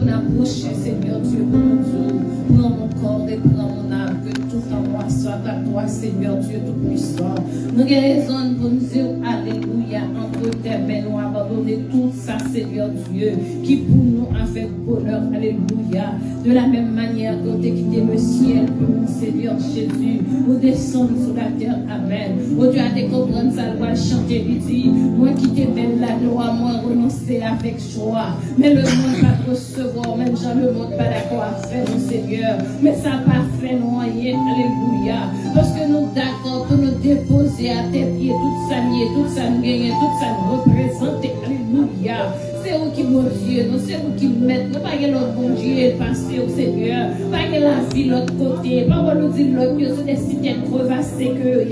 pour nous approcher, Seigneur Dieu, pour nous dire, prends mon corps et prends mon âme, que tout en moi soit à toi, Seigneur Dieu Tout-Puissant. Nous avons raison pour nous dire, alléluia, entre tes mains, nous abandonner tout ça, Seigneur Dieu, qui pour nous a fait bonheur, alléluia. De la même manière que tu as quitté le ciel pour nous, Seigneur Jésus, nous descendons sur la terre, amen. Oh Dieu, à te comprendre, ça doit chanter, lui dit, moi qui t'aimais la loi, moi renoncer avec joie. Mais le monde va te recevoir, même Jean, le monde pas d'accord à faire, nous, Seigneur. Mais ça n'a pas fait nous rien, alléluia. Parce que nous d'accord pour nous déposer à tes pieds toute sa vie, toute sa gagne, toute sa représenter, alléluia. C'est vous qui mon Dieu, nous c'est vous qui mettez, nous pas que l'autre bon Dieu passer au Seigneur, pas que la vie l'autre côté, pas qu'on nous dit l'autre Dieu, c'est des cités crevassées que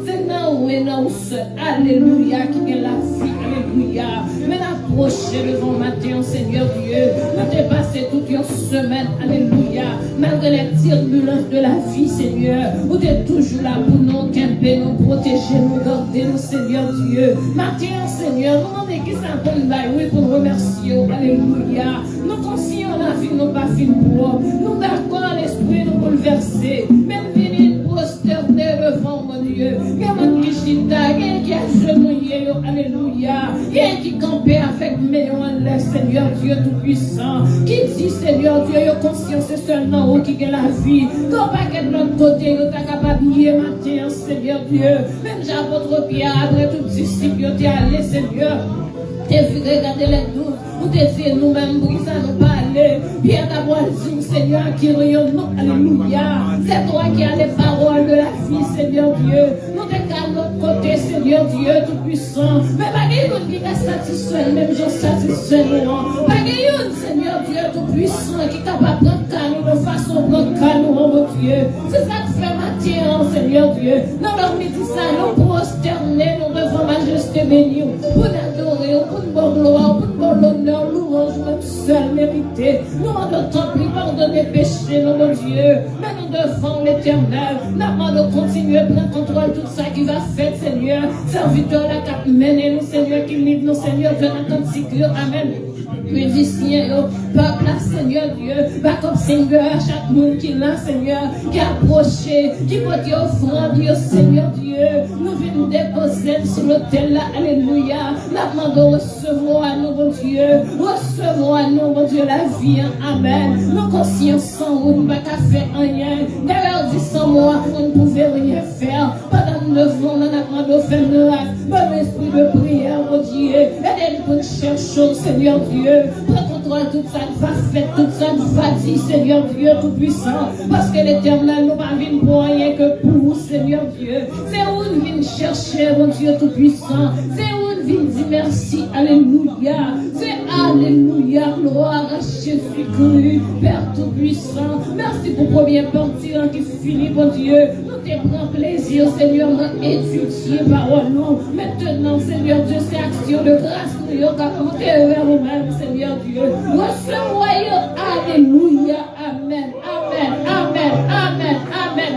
c'est non et non seul, alléluia, qui est la vie, alléluia. Mais approchez devant matin, Seigneur Dieu, nous t'es passé toute une semaine, alléluia, malgré les turbulences de la vie, Seigneur, vous êtes toujours là pour nous, camper, nous protéger, nous garder, nous, Seigneur Dieu. Matin, Seigneur, nous demandons qui ça pour nous, oui, pour nous remercier, alléluia. Nous conscients la vie, nous pas fin propre, nous d'accord l'esprit, nous bouleverser, même venir prosterner devant mon Dieu. Il y a mon Kishita, il y a qui a genouillé, alléluia. Il y a qui campait avec mes en Seigneur Dieu Tout-Puissant. Qui dit, Seigneur Dieu, il y a conscience, c'est seulement où qui est la vie. Quand pas que de l'autre côté, il y a capable de matin, Seigneur Dieu. Même j'apôtre Pierre, après tout disciple, il y a allé, Seigneur. T'es vu regarder les douze, ou t'es dit nous-mêmes, pour ça nous parler. Pierre d'abord dit, Seigneur, qui rayonne, alléluia. C'est toi qui as les paroles de la vie, Seigneur Dieu. Nous t'es qu'à notre côté, Seigneur Dieu Tout-Puissant. Mais pas qu'il qui est satisfait, même je satisfait nous. Pas qu'il Seigneur Dieu Tout-Puissant, qui est capable de prendre canou de façon prendre canou, mon Dieu. C'est ça que fait matin, Seigneur Dieu. Nous leur dit ça, nous prosterner, nous devant majesté bénie, pour adorer, pour une bonne gloire, pour une bonne honneur, louange, notre seul mérité. Nous demandons tant pis, pardonner péché, non, mon Dieu. Mais nous devons l'éternel. Nous demandons continuer à prendre contrôle tout ça qui va faire, Seigneur. Serviteur, la cap mener nous, Seigneur, qui livre nous, Seigneur, de notre sécurité. Amen. Musiciens, peuple, Seigneur Dieu, va comme Seigneur, chaque monde qui l'a, Seigneur, qui a approché, qui peut dire offrande, Dieu, Seigneur Dieu, nous venons déposer sur l'autel là, alléluia, nous demandons recevoir à nous, mon Dieu, recevoir à nous, mon Dieu, la vie, amen, nos consciences sans vous, nous ne pouvons pas faire rien, d'ailleurs, dit sans moi, vous ne pouvez rien faire, pendant nous devons, nous demandons faire miracle, bon esprit de prière, mon Dieu, aidez-nous pour nous chercher, Seigneur Dieu, prends contrôle tout ça, va faire tout ça, va dire, Seigneur Dieu Tout-Puissant, parce que l'éternel nous va venir pour rien que pour vous, Seigneur Dieu. C'est où nous venons chercher, mon Dieu Tout-Puissant. C'est où nous venons dire merci, alléluia. C'est alléluia, gloire à Jésus-Christ, Père Tout-Puissant. Merci pour premier parti qui finit, mon Dieu. Nous te prenons plaisir, Seigneur, d'étudier parole nous. Maintenant, Seigneur Dieu, c'est action de grâce, nous avons monté vers nous-mêmes, Seigneur Dieu. Recevez, alléluia, amen, amen, amen, amen, amen.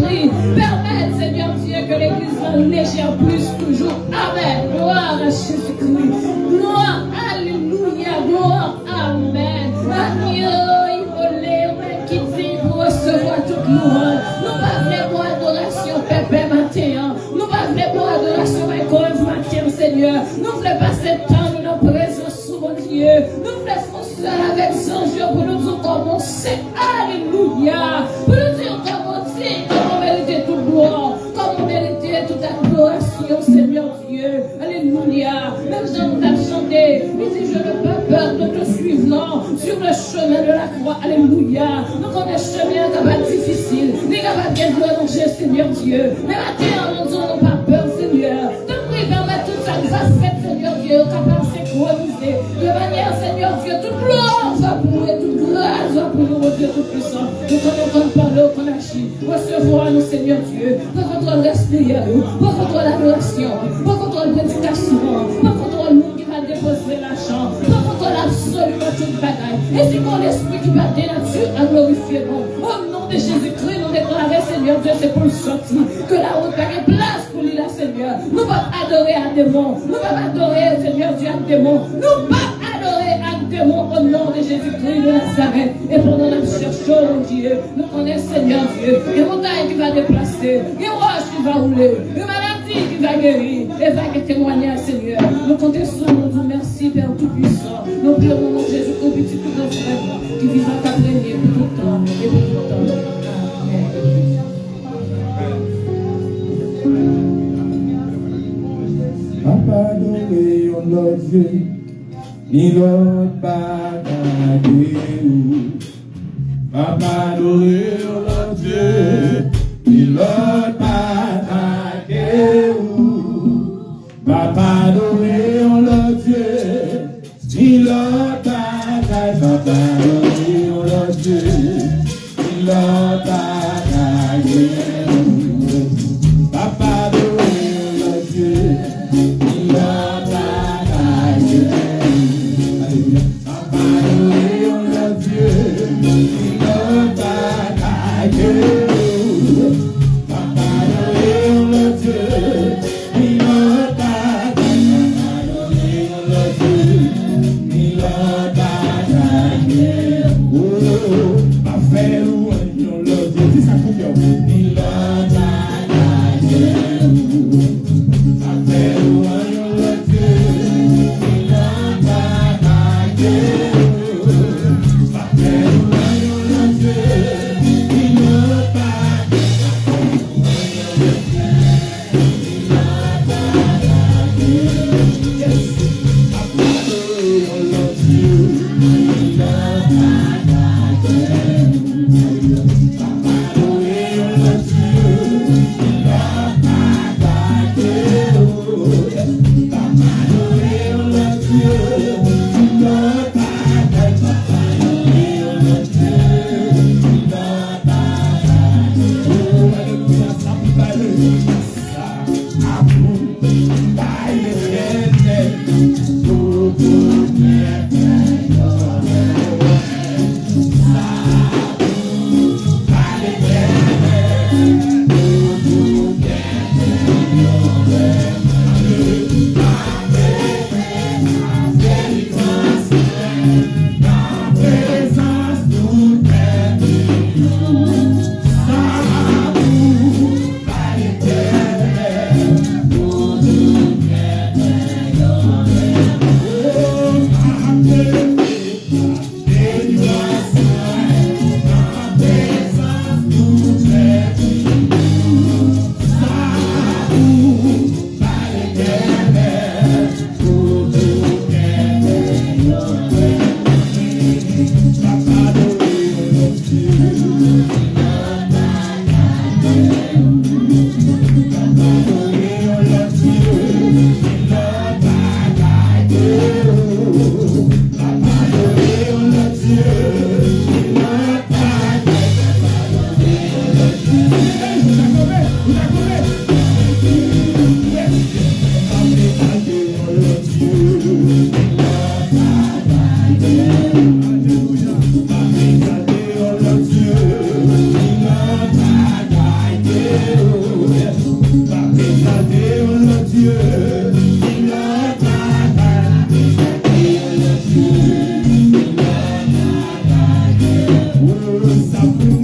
Prie, permette, Seigneur Dieu, que l'Église en légère plus toujours. Amen. Gloire à Jésus-Christ. Gloire, alléluia, gloire, amen. Agneau, immolé, qui dit pour recevoir toute louange. Nous pas venir pour adoration, pépé matin. Nous pas venir pour adoration, mais comme matin, Seigneur. Nous voulons passer le temps de nos présences, mon Dieu. Nous voulons foncer avec son Dieu pour nous dire comment c'est. Alléluia. Pour nous dire comment c'est. Comment mériter toute gloire. Comment mériter toute adoration, Seigneur Dieu. Alléluia. Même si on t'a chanté, il dit je n'ai pas peur de te suivre, non. Sur le chemin de la croix. Alléluia. Nous connaissons le chemin qui va être difficile. Nous va bien danger, Seigneur Dieu. Mais maintenant, nous n'avons pas peur, Seigneur. Donc, oui, permettre tout ça nous a fait, Seigneur Dieu, capable de synchroniser. De manière, Seigneur Dieu, toute gloire va pour nous et toute grâce va pour nous, mon Dieu Tout-Puissant. Nous connaissons parler, qu'on agit. Recevoir nous, Seigneur Dieu. Pas contre l'esprit, pas contre l'adoration, pas contre la prédication, pas contre le monde qui va déposer l'argent, pas contre l'absolument toute bagaille. Et c'est pour l'esprit qui va dénaturer à glorifier nous. Au nom de Jésus-Christ, nous déclarons, Seigneur Dieu, c'est pour le sortir. Que la route n'a place pour lui, là, Seigneur. Nous ne pouvons pas adorer un démon. Nous ne pouvons pas adorer, Seigneur Dieu, un démon. Nous ne pouvons pas adorer un démon. démons au nom de Jésus-Christ de Nazareth. Et pendant la cherche, oh Dieu, nous connaissons Seigneur Dieu, il y a une montagne qui va déplacer, il y a une roche qui va rouler, une maladie qui va guérir, et va témoigner, Seigneur. Nous comptons sur nous, merci Père Tout-Puissant. Nous prions au nom de Jésus-Christ, petit tout notre frère, qui vivra ta régner pour tout temps et pour tout temps. Papa adoré, on l'a Dieu, ni l'autre pas Papa adoré, on l'a Dieu, ni l'autre pas Papa adoré, on l'a Dieu, ni l'autre pas Papa adoré, on l'a Dieu, ni l'autre pas Papa adoré, on l'a Dieu.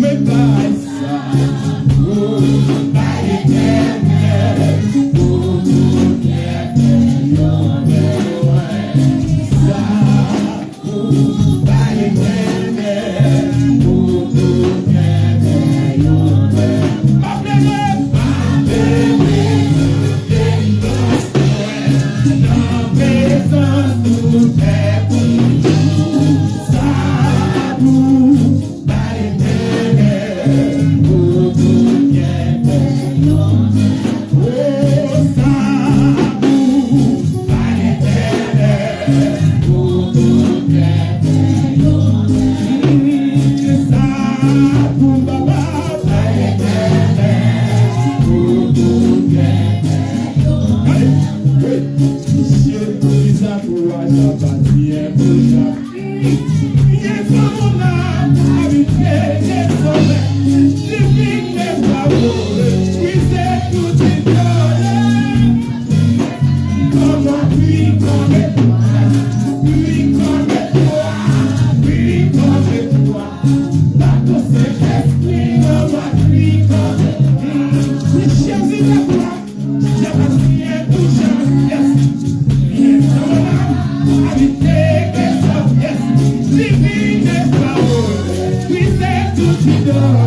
We come Jésus,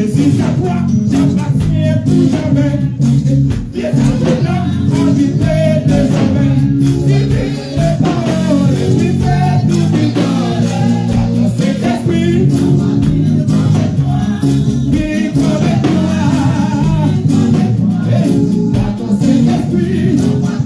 Jésus, sa croix, j'appartiens plus jamais. Viens à ton homme, habiter désormais. Divine les paroles, qui fait tout victoire. Ton Saint-Esprit, vive avec toi. Ton Saint-Esprit, ton Saint-Esprit.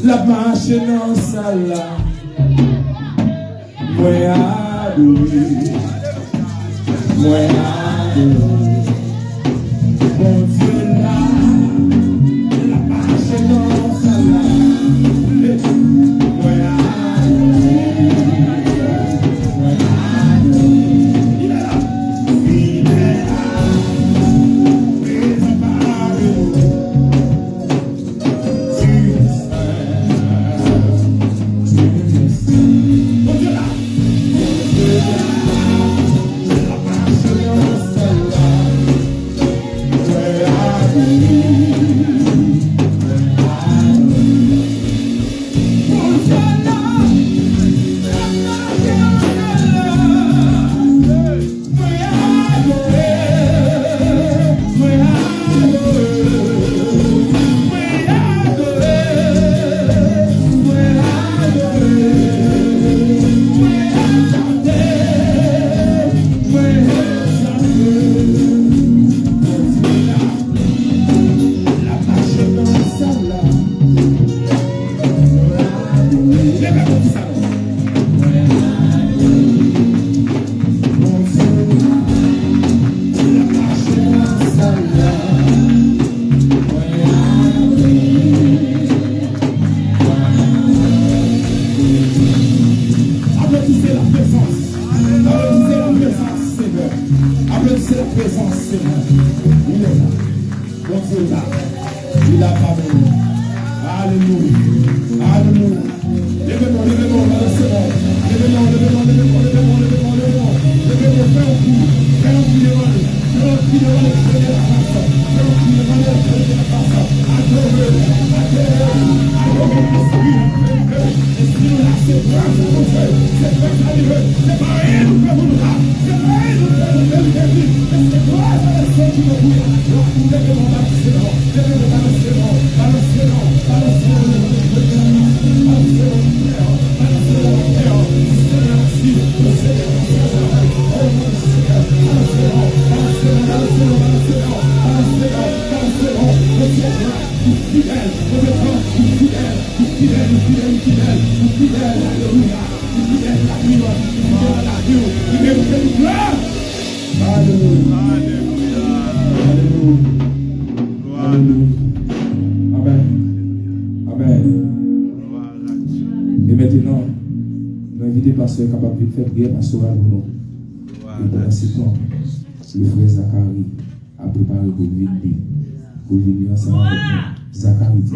La marche dans sa là, moi adoré, moi adoré. Mon Dieu là, la marche dans sa là, moi adoré, moi adoré. Il est là, Dieu là. Il a pardonné. Alléluia. Alléluia. Levez-moi, levez-moi, balancez-moi. Levez-moi, levez-moi, levez-moi, levez-moi, levez-moi, levez-moi. Levez-moi, fais un coup. Fais un coup de main. Fais un coup de main, prenez la face. Fais un coup de main, prenez la face. Adorez, adorez, l'esprit. L'esprit nous l'a, c'est grave, c'est comme ça. C'est grave, ça arrive. C'est pas rien, nous faisons nous là. C'est pas rien, nous faisons nous là. C'est toi, ça va sortir de vous. Levez-moi, balancez-moi. Levez-moi, balancez-moi. Balancez-moi, balancez-moi. Et maintenant, nous invitons pasteur capable de faire prière pastorale pour nous. Et pendant ce temps, le frère Zacharie a préparé pour venir ensemble avec nous. Zacharie dit.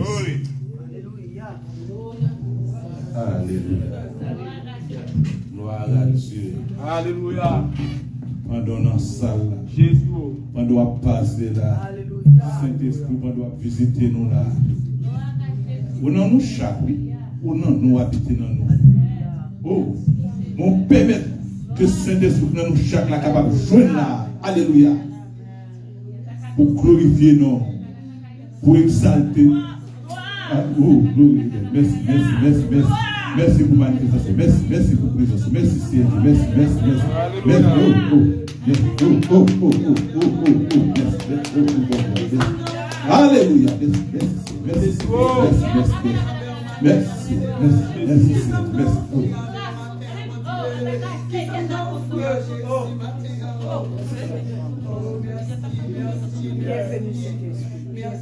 Alléluia. Gloire à Dieu. Alléluia. Pendant dans la salle, Jésus, pendant qu'on passer là, Saint-Esprit, pendant qu'on visiter nous là. On a nous chaque, on a nous habiter dans nous. Oh, mon permet que Saint-Esprit nous chaque là capable de joindre là. Alléluia. Pour glorifier nous, pour exalter. Oh, glory. Merci, merci, merci, merci. Merci pour manifestation. Merci, merci pour présence. Merci, Seigneur. Merci, merci, merci. Merci. Alléluia. Merci, merci, merci. Merci, merci, merci, merci.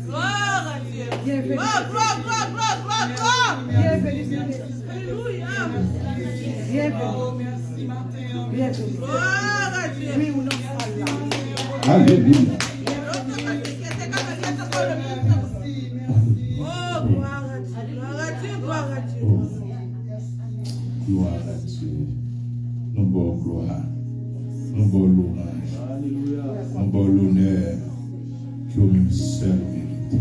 Gloire à Dieu. Gloire, gloire, gloire, gloire, gloire, gloire. Bienvenue. Alléluia. Bienvenue. Gloire à Dieu. Oui ou non? Alléluia. Oh, gloire à Dieu. Gloire à Dieu, gloire à Dieu. Gloire à Dieu. Nous bon gloire. Nous bon louange. Nous bon l'honneur. Qui au même seul vérité.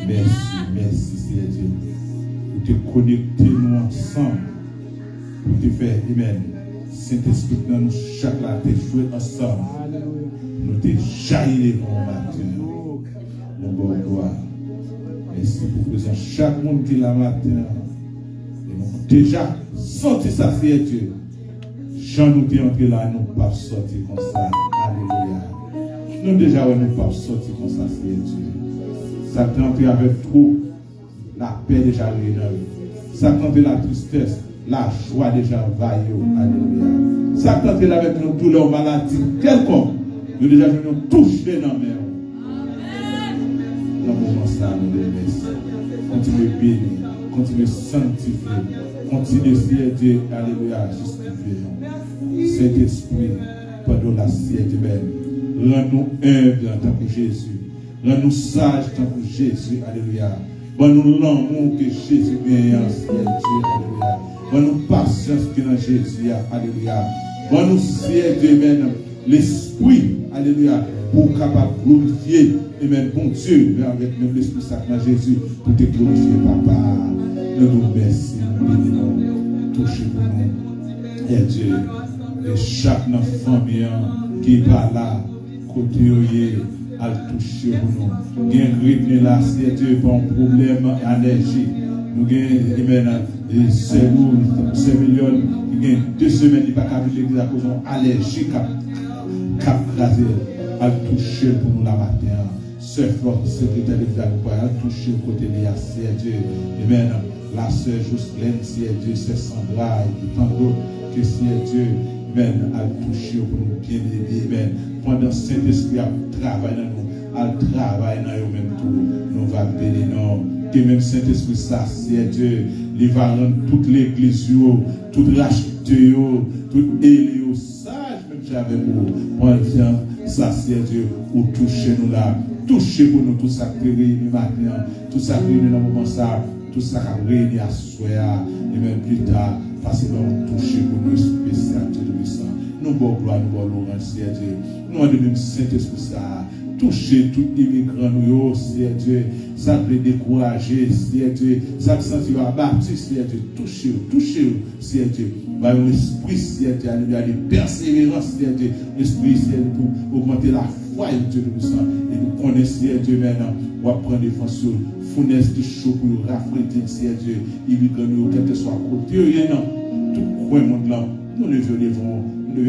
Merci, merci, Seigneur Dieu. Pour te connecter nous ensemble. Pour te faire, amen. Saint-Esprit, nous chaque là, te jouer ensemble. Nous te jaillir mon matin. Mon bon gloire. Merci pour présent chaque monde qui est là matin. Et nous avons déjà senti ça, Seigneur Dieu. Jean nous t'es entré là, nous pas sortir comme ça. Alléluia. Nous déjà, nous pas sortir comme ça, Seigneur Dieu. Ça t'entre avec trop, la paix déjà rénovée. Ça t'entre la tristesse, la joie déjà vaillée. Alléluia. Ça t'entre avec nos douleurs, maladies, quelconque. Nous déjà nous toucher dans la mer. Dans le moment ça, nous les remercions. Continuez à bénir, continuez à sanctifier, continuez à Dieu, alléluia, justifier nous. Saint-Esprit, pendant la siège même, rends-nous humbles en tant que Jésus. Rends-nous sages en tant que Jésus, alléluia. Donne-nous l'amour que Jésus gagne en Dieu, alléluia. Donne-nous patience que dans Jésus, alléluia. Donne-nous, Dieu, même, l'esprit, alléluia, pour capable de glorifier, et même bon Dieu, avec même l'Esprit Saint Jésus, pour te glorifier, papa. Nous nous remercions, nous touchez-nous, et Dieu, et chaque famille qui va là, côté à toucher pour nous. Gain rythme là, c'est Dieu pour un problème allergique. Nous gagnons ces millions qui gagnent 2 semaines, il n'y a pas qu'à l'église à cause d'une allergie cap crasé à toucher pour nous la matin. Sœur forte, secrétaire de l'Église, à toucher au côté de la c'est Dieu. Amen. La sœur Jocelyne, c'est Dieu, c'est Sandra, et tant d'autres que c'est Dieu. Amen. À toucher pour nous bien aimer. Amen. Pendant Saint-Esprit à travailler dans nous, à travailler dans nous-mêmes tout, nous va bénir nous. Que même Saint-Esprit, ça, c'est Dieu, il va rendre toute l'église, toute racheter, toute élue, sage, même j'avais vous. Moi, ça, c'est Dieu, ou toucher nous là, toucher pour nous tout ça qui est réuni maintenant, tout ça qui est réuni dans le moment ça, tout ça qui est réuni à soir, et même plus tard, parce que nous toucher pour nous spécial, Dieu puissant. Nous bon gloire, nous bon louange, Seigneur Dieu. Nous en même Saint-Esprit ça. Toucher tout immigrant nous, Seigneur Dieu. Ça peut décourager, Seigneur Dieu. Ça peut sentir abattu, Seigneur Dieu. Touchez, Seigneur Dieu. Par un esprit, Seigneur Dieu, il y a des persévérances, Seigneur Dieu. L'esprit, Seigneur Dieu, pour augmenter la foi, Dieu puissant. Et nous connaissons, Seigneur Dieu, maintenant. On va prendre des fonds sur fournaise de chaud pour rafraîchir, Seigneur Dieu. Immigrant nous, quel que soit côté, non. Tout coin monde là, nous devons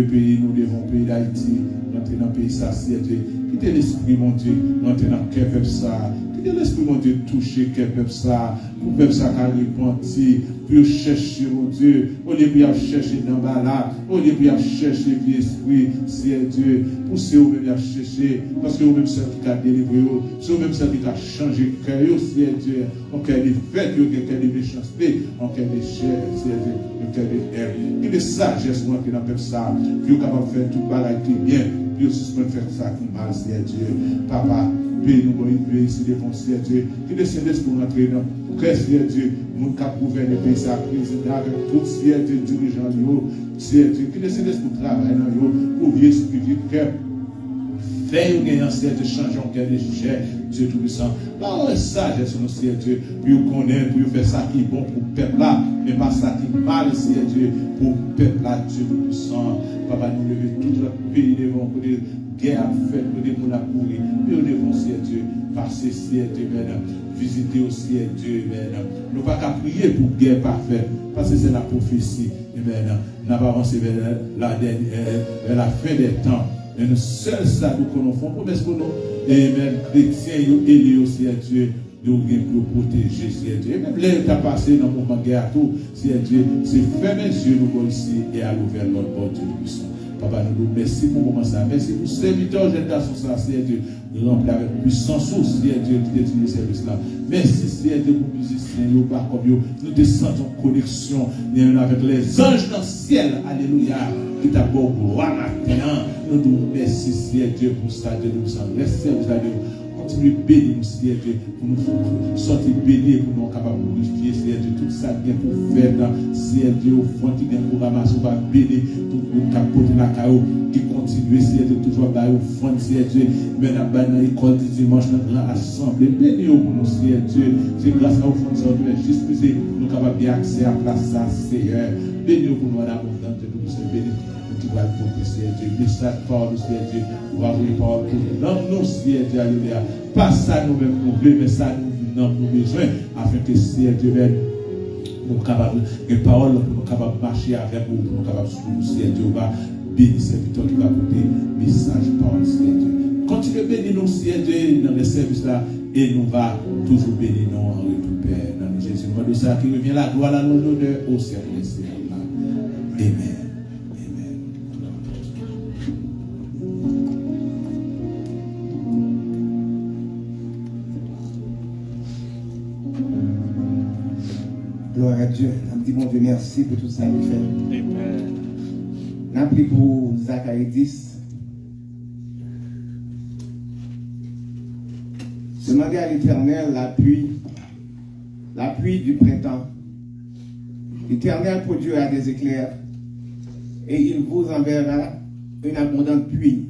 payer, nous devons payer d'Haïti, rentrer dans le pays, ça, Seigneur Dieu. Quittez l'esprit, mon Dieu, rentrer dans le cœur, peuple ça. Quittez l'esprit, mon Dieu, toucher le cœur, peuple ça. Pour peuple ça, qui a repenti, pour chercher, mon Dieu, au lieu de chercher dans le là, au lieu de chercher l'esprit, Seigneur Dieu, pour ceux qui ont cherché, parce que vous-même, c'est qui a délivré, c'est vous-même, c'est qui a changé le cœur, Seigneur Dieu, en cœur de fête, en cœur de méchanceté, en cœur de chair, Seigneur Dieu, en cœur de haine. Et de sagesse, moi, qui n'a pas ça, puis vous capable de faire tout pareil qui est bien. Dieu suspend faire ça qui mal, Seigneur Dieu. Papa, pays nous bon ici devant Seigneur Dieu. Qui descend pour rentrer dans le cœur, Seigneur Dieu. Nous cap gouverner le pays, ça président avec tout Seigneur Dieu, dirigeant, Seigneur Dieu. Qui descend pour travailler dans eux, pour vivre esprit du cœur. Fais une Seigneur Dieu, changer en cœur de chair, Dieu tout-puissant. Par la sagesse, nous, Seigneur Dieu, puis vous connaissez, puis vous faites ça qui est bon pour le peuple là, mais pas ça qui est mal, Seigneur Dieu, pour le peuple là, Dieu tout-puissant. Papa, nous levons tout le pays devant pour des guerres à faire, pour des gens à courir, puis nous devons, Seigneur Dieu, passer, Seigneur Dieu, visiter aussi, Seigneur Dieu, nous ne pouvons pas prier pour guerre parfaite, parce que c'est la prophétie, nous n'avons pas avancé vers la fin des temps. Et nous seuls ça nous connaissons promesse pour nous. Et même chrétiens, ils élus aussi à Dieu, nous pour protéger, Seigneur Dieu. Et même l'État passé dans le moment de guerre, tout, Seigneur Dieu, c'est fermer les yeux nous ici et aller vers l'autre bord Dieu puissant. Papa, nous merci pour comment ça. Merci pour serviteur, jeune garçon, ça, Seigneur Dieu. Rempli avec puissance, Seigneur Dieu, qui détient le service là. Merci, Seigneur Dieu, pour les musiciens, nous descendons en connexion avec les anges dans le ciel. Alléluia. Qui t'a beau gloire maintenant. Nous nous merci, Seigneur Dieu, pour ça, Dieu, nous sommes restés, continue de bénir nous, Seigneur Dieu, pour nous sortir bénis, pour nous capables de glorifier, Seigneur Dieu, tout ça bien pour faire, Seigneur Dieu, au fond, qui vient pour ramasser, on va bénir, tout le capote dans la caillou, qui continue, Seigneur Dieu, toujours au fond, Seigneur Dieu, maintenant, dans l'école du dimanche, dans la grande assemblée, bénis pour nous, Seigneur Dieu, c'est grâce à au fond, Seigneur Dieu, juste que nous capables bien accès à place, Seigneur, bénis pour nous, en abondance, de nous, bénis. Qui va le Seigneur Dieu, message par le Seigneur Dieu, on va ouvrir par le dans nous, Seigneur Dieu, alléluia. Pas ça nous-mêmes nous voulons, mais ça nous avons besoin, afin que Seigneur Dieu nous capables de paroles, pour nous capables de marcher avec vous, pour nous capables de suivre, Seigneur Dieu, va bénir cette victoire qui va porter message par le Seigneur Dieu. Continuez à bénir nous, Seigneur Dieu, dans les services là, et nous va toujours bénir nous en retour, Père. Dans Jésus, nous de ça qui revient la gloire, l'honneur au Seigneur Seigneur. Amen. Gloire à Dieu. On dit, mon Dieu, merci pour tout ça qu'il fait. Amen. On a pris pour Zacharie 10. Demandez à l'Éternel la pluie du printemps. L'Éternel produira des éclairs et il vous enverra une abondante pluie.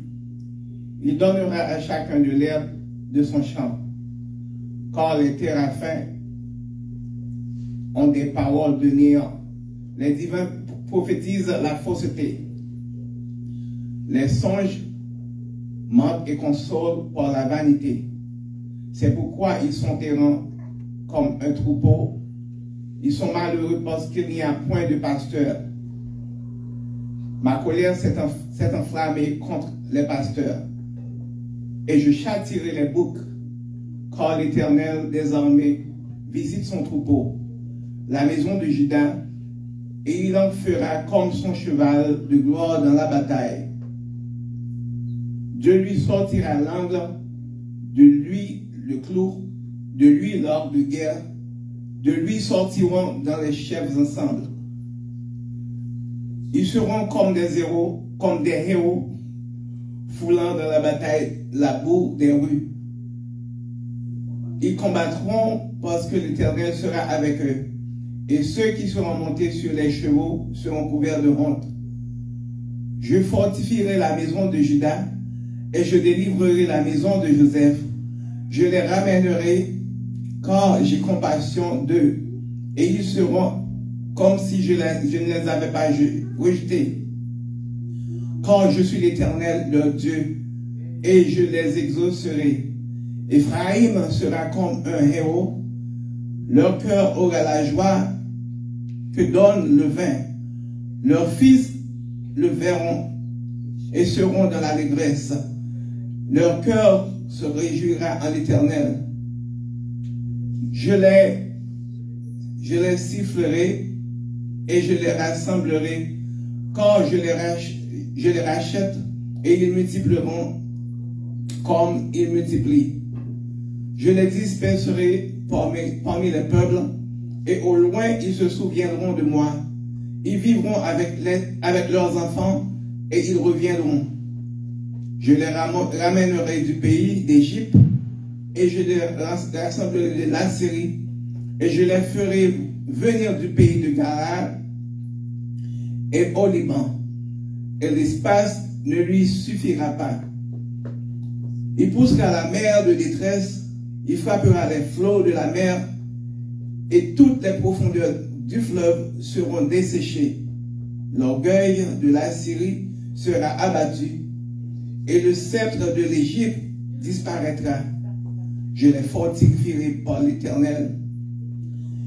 Il donnera à chacun de l'herbe de son champ. Car les téraphins ont des paroles de néant. Les divins prophétisent la fausseté. Les songes mentent et consolent par la vanité. C'est pourquoi ils sont errants comme un troupeau. Ils sont malheureux parce qu'il n'y a point de pasteur. Ma colère s'est enflammée contre les pasteurs. Et je châtierai les boucs, car l'Éternel désormais visite son troupeau, la maison de Juda, et il en fera comme son cheval de gloire dans la bataille. Dieu lui sortira l'angle, de lui le clou, de lui l'orgue de guerre, de lui sortiront dans les chefs ensemble. Ils seront comme des héros, foulant dans la bataille la boue des rues. Ils combattront parce que l'Éternel sera avec eux. Et ceux qui seront montés sur les chevaux seront couverts de honte. Je fortifierai la maison de Juda et je délivrerai la maison de Joseph. Je les ramènerai quand j'ai compassion d'eux. Et ils seront comme si je ne les avais pas rejetés. Quand je suis l'Éternel, leur Dieu, et je les exaucerai. Éphraïm sera comme un héros. Leur cœur aura la joie que donne le vin. Leurs fils le verront et seront dans l'allégresse. Leur cœur se réjouira en l'Éternel. Je les sifflerai et je les rassemblerai quand je les rachète et ils multiplieront comme ils multiplient. Je les disperserai parmi les peuples et au loin ils se souviendront de moi. Ils vivront avec leurs enfants et ils reviendront. Je les ramènerai du pays d'Égypte et je les rassemblerai de l'Assyrie et je les ferai venir du pays de Galaad et au Liban. Et l'espace ne lui suffira pas. Il poussera la mer de détresse, il frappera les flots de la mer et toutes les profondeurs du fleuve seront desséchées. L'orgueil de l'Assyrie sera abattu et le sceptre de l'Égypte disparaîtra. Je les fortifierai par l'Éternel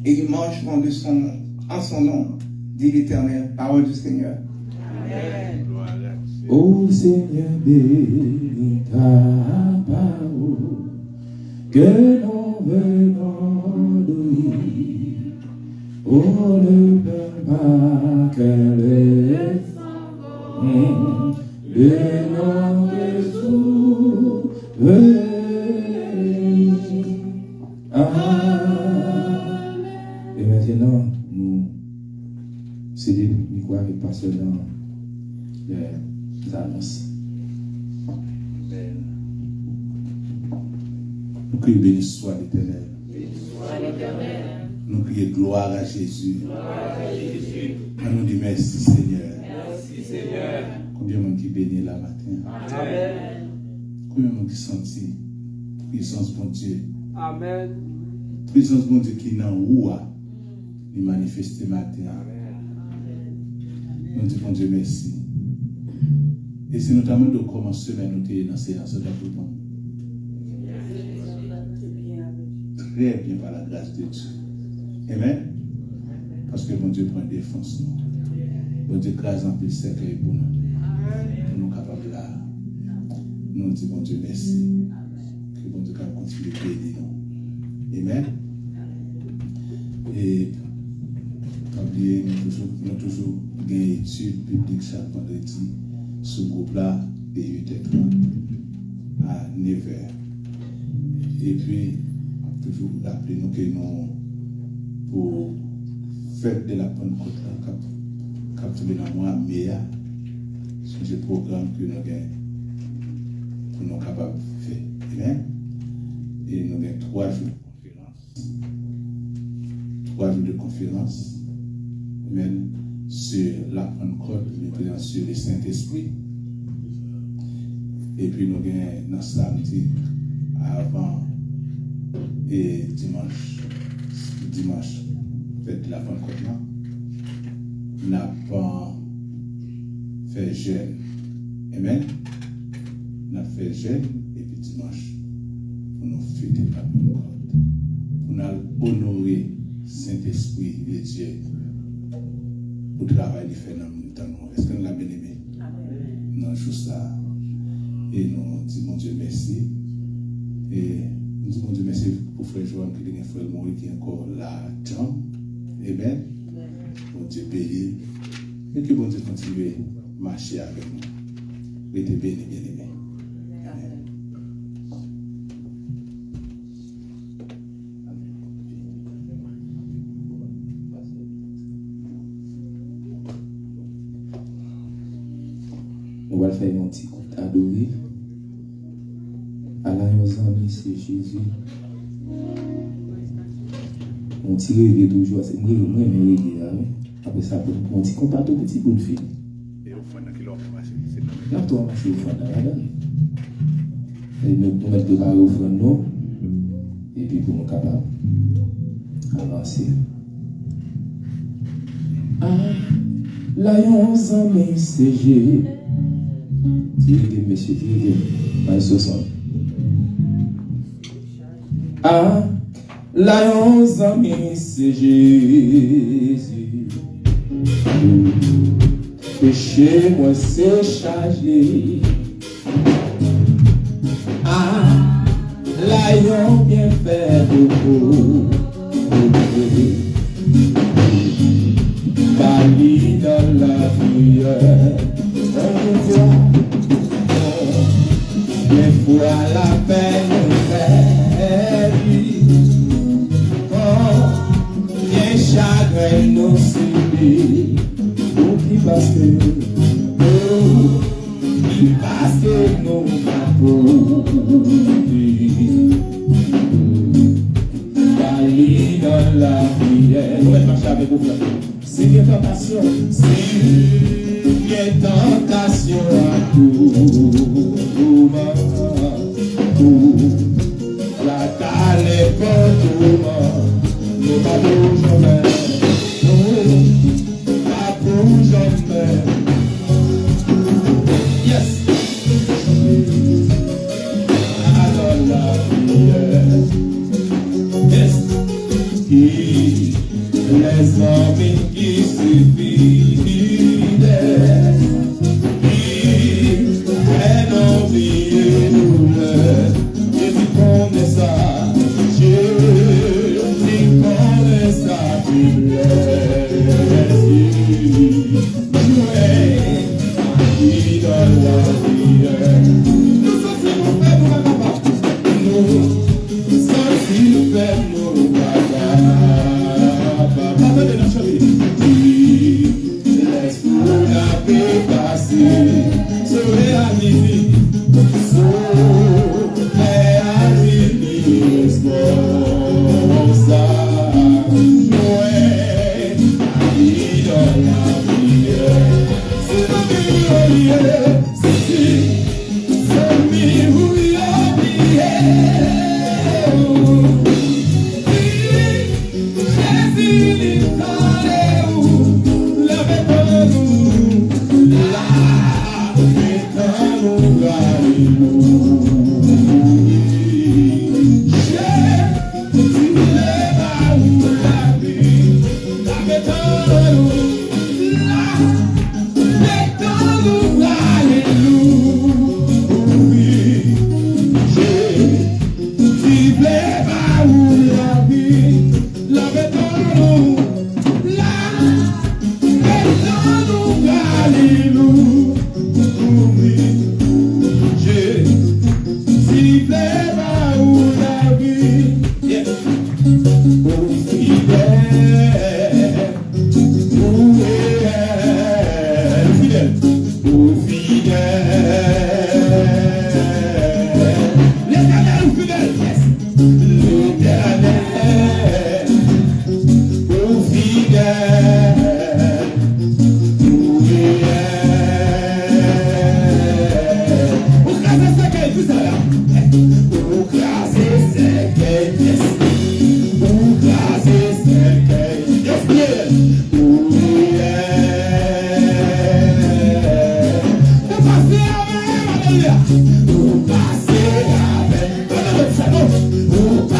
et ils marcheront en son nom, dit l'Éternel. Parole du Seigneur. Amen. Ô Seigneur, bénis ta parole, que nous venons d'ouvrir. Oh, ne perds pas qu'elle de notre souvenir. Et maintenant, nous cédons le micro avec pasteur dans les annonces. Nous crions béni soit l'Éternel. Nous crions gloire à Jésus. Nous disons merci Seigneur. Combien de monde qui bénit la matin? Amen. Combien de monde qui sentit puissance de Dieu? Amen. Puissance de Dieu qui est dans où il manifeste matin. Nous disons Dieu merci. Et c'est notamment de comment semaine nous sommes dans ces séances d'accompagnement. Très bien par la grâce de Dieu. Amen. Parce que mon Dieu prend défense nous. Mon Dieu crase un peu le cercueil pour nous. Pour nous capables là. Nous disons mon Dieu merci. Que mon Dieu continue de bénir nous. Amen. Et oubliez, nous toujours gagné études bibliques chaque vendredi. Ce groupe-là est 8h30 à 9h. Et puis, toujours rappeler nous que nous, pour faire de la Pentecôte, capturer dans moi, meilleur, c'est le programme que nous avons pour nous capables de faire. Amen. Et nous avons 3 jours de conférence. 3 jours de conférence. Amen. Sur la Pentecôte, nous sur le Saint-Esprit. Et puis nous avons dans samedi avant et dimanche, fête de la Pentecôte, nous n'avons pas fait jeûne. Amen. Nous avons fait jeûne et puis dimanche pour nous fêter la Pentecôte. Pour nous honorer Saint-Esprit de Dieu. Pour le travail qu'il fait dans le temps. Est-ce que nous l'avons bien aimé? Non, juste ça. Et nous disons, mon Dieu, merci. Et nous disons, mon Dieu, merci pour frère Joanne qui est frère Maurice qui est encore là. Amen. Mon Dieu, béni. Et que mon Dieu continue à marcher avec nous. Et te béni, bien aimé. On va faire un petit coup d'adorer. À la nos amis, c'est Jésus. On tire rêver toujours, c'est moi rêver là. Après ça, on dit qu'on pas tout petit pour le film. Et au fond, qui l'ont marché, c'est là, toi, marché au fond, là, et nous mettre préparer au fond, nous, et puis pour nous capables avancer. Ah, là, on s'en met, c'est j'ai. Tirez, monsieur, tirez, pas 60. Ah, là, on s'en met, c'est Jésus. Péché, moi, c'est chargé. Ah, là, yon bien fait beaucoup. Bali dans la prière. Des fois, la peine fait. Oh, bien chagrin nous subit. Parce que nous avons Bali dans la prière. Vous êtes marché avec vous. C'est une tentation. C'est une tentation à tout. La tale est pour tout. Nous n'avons jamais. Yes. Yes. Les hommes qui suffisent, et non oublier nous, je dis qu'on est ça, je dis qu'on est ça, O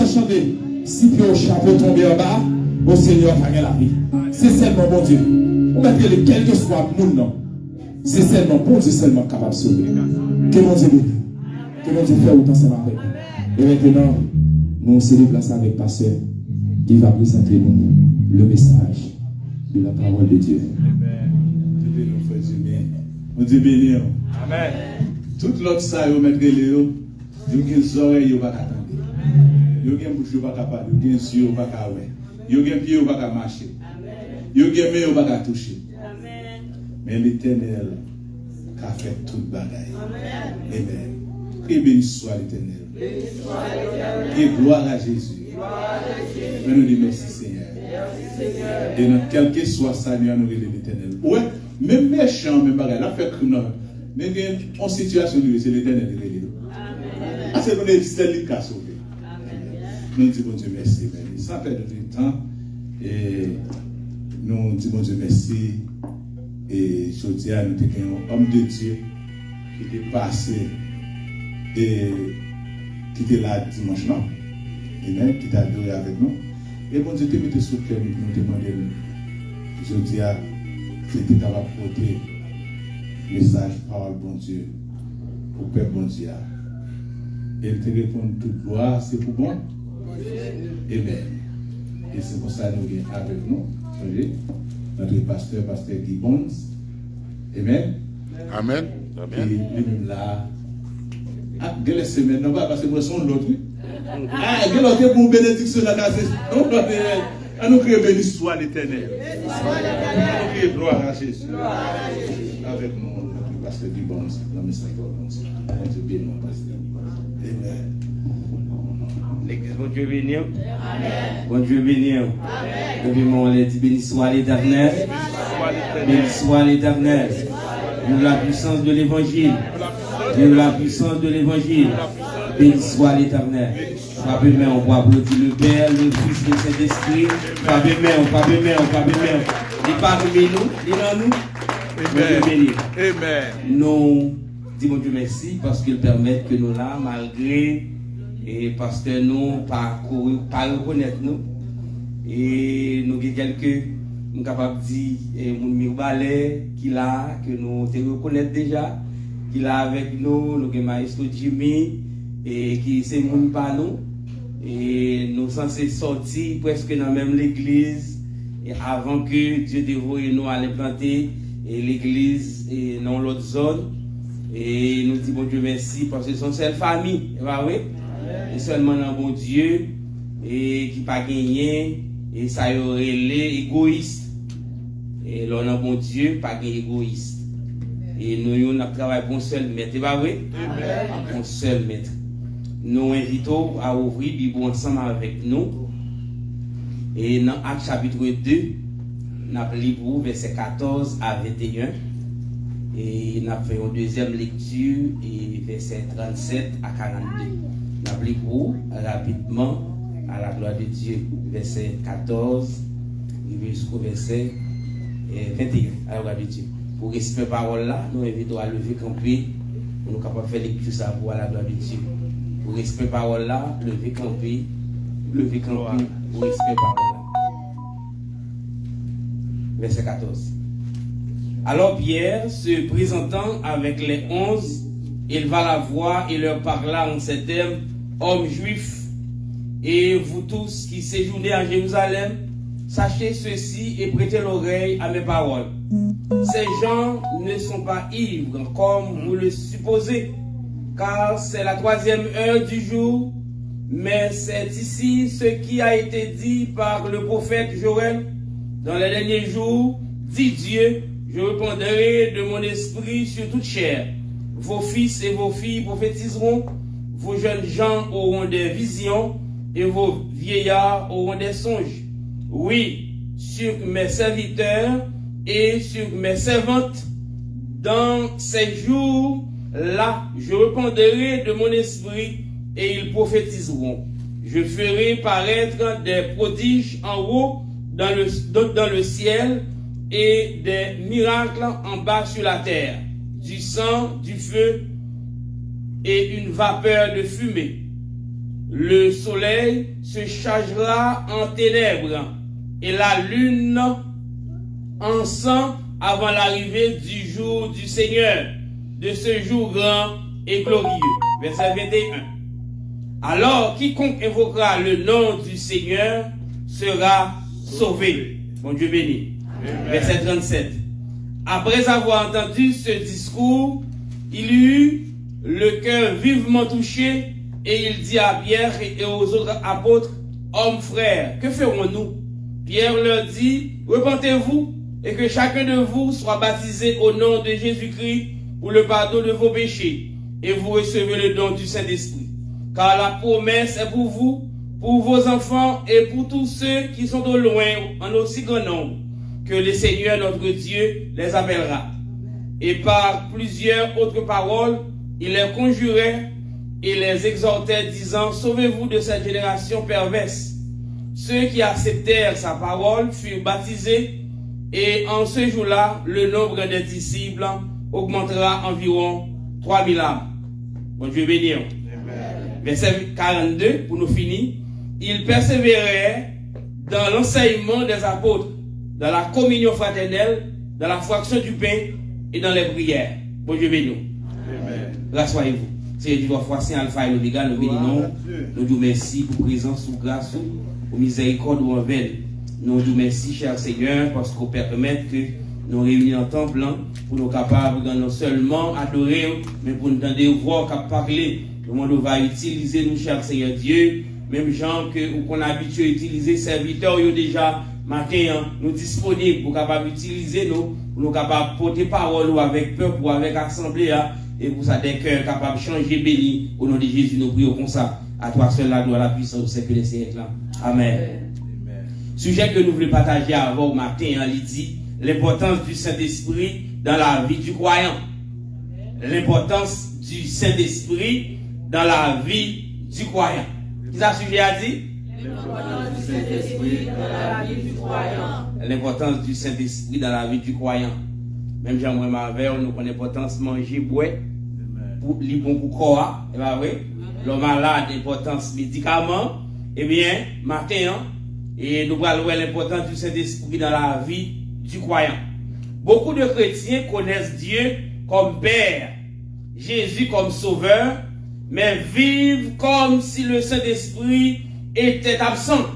chanter, si puis au chapeau tomber en bas, au Seigneur va gagner la vie. C'est seulement bon Dieu. On va dire quel que soit le monde, non. C'est seulement bon Dieu seulement capable de sauver. Que mon Dieu bénisse. Que mon Dieu fait autant ça avec nous. Et maintenant, nous se déplaçons avec Pasteur qui va présenter nous le message de la parole de Dieu. Amen. On dit béni. Amen. Toute l'autre ça, vous mettez les yeux, vous avez des oreilles, vous ne pouvez pas attendre. Vous avez une bouche, vous ne pouvez pas parler. Vous avez un yeux, vous ne pouvez pas voir. Vous avez un pied, vous ne pouvez pas marcher. Vous avez un main, vous ne pouvez pas toucher. Mais l'Éternel a fait toute bagaille. Amen. Et béni soit l'Éternel. Et gloire à Jésus. Mais nous disons merci Seigneur. Et dans quel que soit ça, nous allons l'Éternel. Ouais, même méchant, même bagaille, là fait criminel. Mais en situation, c'est l'Éternel qui est là. Ah, c'est l'Éternel qui a sauvé. Nous disons Dieu merci. Sans perdre de temps, et nous disons Dieu merci. Et je dis à nous, un homme de Dieu qui était passé et qui était là dimanche, non? Amen, qui t'a adoré avec nous. Et bon Dieu te mette sous le cœur, nous demandons, je dis à c'était capable de porter message, parole, bon Dieu, pour Père bon Dieu. Et il te répond, toute gloire, c'est pour bon. Amen. Et c'est pour ça que nous sommes avec nous, notre pasteur Guy Bonds. Amen. Amen. Et lui-même là, dès la semaine, non pas parce que moi, son l'autre. Ah, il y a l'autre pour bénédiction là, à nous créer béni soit l'Éternel. À nous créer gloire à Jésus. Avec nous, notre pasteur Guy Bonds, dans le message de Dieu béni, mon pasteur. Amen. L'église, bon Dieu béni. Bon Dieu béni. On dit béni soit l'Éternel. Béni soit l'Éternel. De la puissance de l'évangile. De la puissance de l'évangile. Béni soit l'Éternel. Frappez main, on va applaudir le Père, le Fils, le Saint-Esprit. Frappez main, frappez main, frappez main. Il n'est pas parmi nous, il est en nous. Amen. Nous disons Dieu merci parce qu'il permet que nous là, malgré et parce que nous pas reconnaître nous et nous avons quelques nous capables de dire mon mirbalais qui là que nous te reconnaître déjà qui là avec nous nous avons maestro Jimmy et qui c'est mon pas nous et nous censés sortir presque dans même l'église et avant que Dieu dévoie nous aller planter et l'église et dans l'autre zone et nous disons bon Dieu merci parce que c'est une seule famille oui. Et seulement un bon Dieu et qui pas gagné et ça y aurait les égoïstes et là un bon Dieu pas gagné égoïste et nous on a travaillé pour un seul maître c'est pas vrai un seul maître nous invitons à ouvrir Bible ensemble avec nous et dans Actes chapitre 2 nous avons lu verset 14 à 21 et nous avons fait une deuxième lecture et verset 37 à 42. Appliquez-vous rapidement à la gloire de Dieu, verset 14 jusqu'au verset 21 à la gloire de Dieu. Pour respect parole là, nous invitons à lever camper pour nous capables de faire lecture ça pour à la gloire de Dieu. Pour respect parole là, lever camper pour respect parole là. Verset 14. Alors Pierre, se présentant avec les 11, éleva la voix et leur parla en ces termes: hommes juifs, et vous tous qui séjournez à Jérusalem, sachez ceci et prêtez l'oreille à mes paroles. Ces gens ne sont pas ivres comme vous le supposez, car c'est la 3e heure du jour, mais c'est ici ce qui a été dit par le prophète Joël. Dans les derniers jours, dit Dieu, je répandrai de mon esprit sur toute chair. Vos fils et vos filles prophétiseront, vos jeunes gens auront des visions et vos vieillards auront des songes. Oui, sur mes serviteurs et sur mes servantes, dans ces jours-là, je répandrai de mon esprit et ils prophétiseront. Je ferai paraître des prodiges en haut dans le ciel et des miracles en bas sur la terre, du sang, du feu et une vapeur de fumée. le soleil se chargera en ténèbres et la lune en sang avant l'arrivée du jour du Seigneur, de ce jour grand et glorieux. Verset 21. Alors, quiconque invoquera le nom du Seigneur sera sauvé. Bon Dieu béni. Amen. Verset 37. Après avoir entendu ce discours, il eut le cœur vivement touché et il dit à Pierre et aux autres apôtres, hommes frères, que ferons-nous? Pierre leur dit, repentez-vous et que chacun de vous soit baptisé au nom de Jésus-Christ pour le pardon de vos péchés et vous recevez le don du Saint-Esprit. Car la promesse est pour vous, pour vos enfants et pour tous ceux qui sont au loin en aussi grand nombre que le Seigneur notre Dieu les appellera. Et par plusieurs autres paroles, il les conjurait et les exhortait, disant, sauvez-vous de cette génération perverse. Ceux qui acceptèrent sa parole furent baptisés, et en ce jour-là, le nombre des disciples augmentera environ 3000 âmes. Bon Dieu béni. Verset 42, pour nous finir. Ils persévéraient dans l'enseignement des apôtres, dans la communion fraternelle, dans la fraction du pain et dans les prières. Bon Dieu béni. Rassoyez-vous. C'est du fois Saint Alpha et l'Oméga, nous bénissons. Nous disons merci pour présence, pour grâce, pour miséricorde ou envers. Nous disons merci, cher Seigneur, parce qu'on permet que nous réunissons en temple pour nous capables de non seulement adorer, mais pour nous entendre voir qu'à parler. Le monde va utiliser nous, cher Seigneur Dieu, même gens qu'on a habitué à utiliser, serviteurs, déjà matin, nous disponibles pour capable utiliser nous, pour nous capables porter parole ou avec peuple ou avec assemblée, et pour ça des cœurs capables de changer, béni. Au nom de Jésus, nous prions comme ça. À toi seul la gloire, la puissance au siècle des siècles. Amen. Sujet que nous voulons partager avant au matin, il dit l'importance du Saint-Esprit dans la vie du croyant. L'importance du Saint-Esprit dans la vie du croyant. Qui ça sujet a dit? L'importance du Saint-Esprit dans la vie du croyant. L'importance du Saint-Esprit dans la vie du croyant. Même Jean-Marie Marvel, nous connaissons l'importance de manger, boire, pour les bons pour corps, et bien oui. Le malade, l'importance médicaments, et bien, matin, et nous allons voir l'importance du Saint-Esprit dans la vie du croyant. Beaucoup de chrétiens connaissent Dieu comme Père, Jésus comme Sauveur, mais vivent comme si le Saint-Esprit était absent.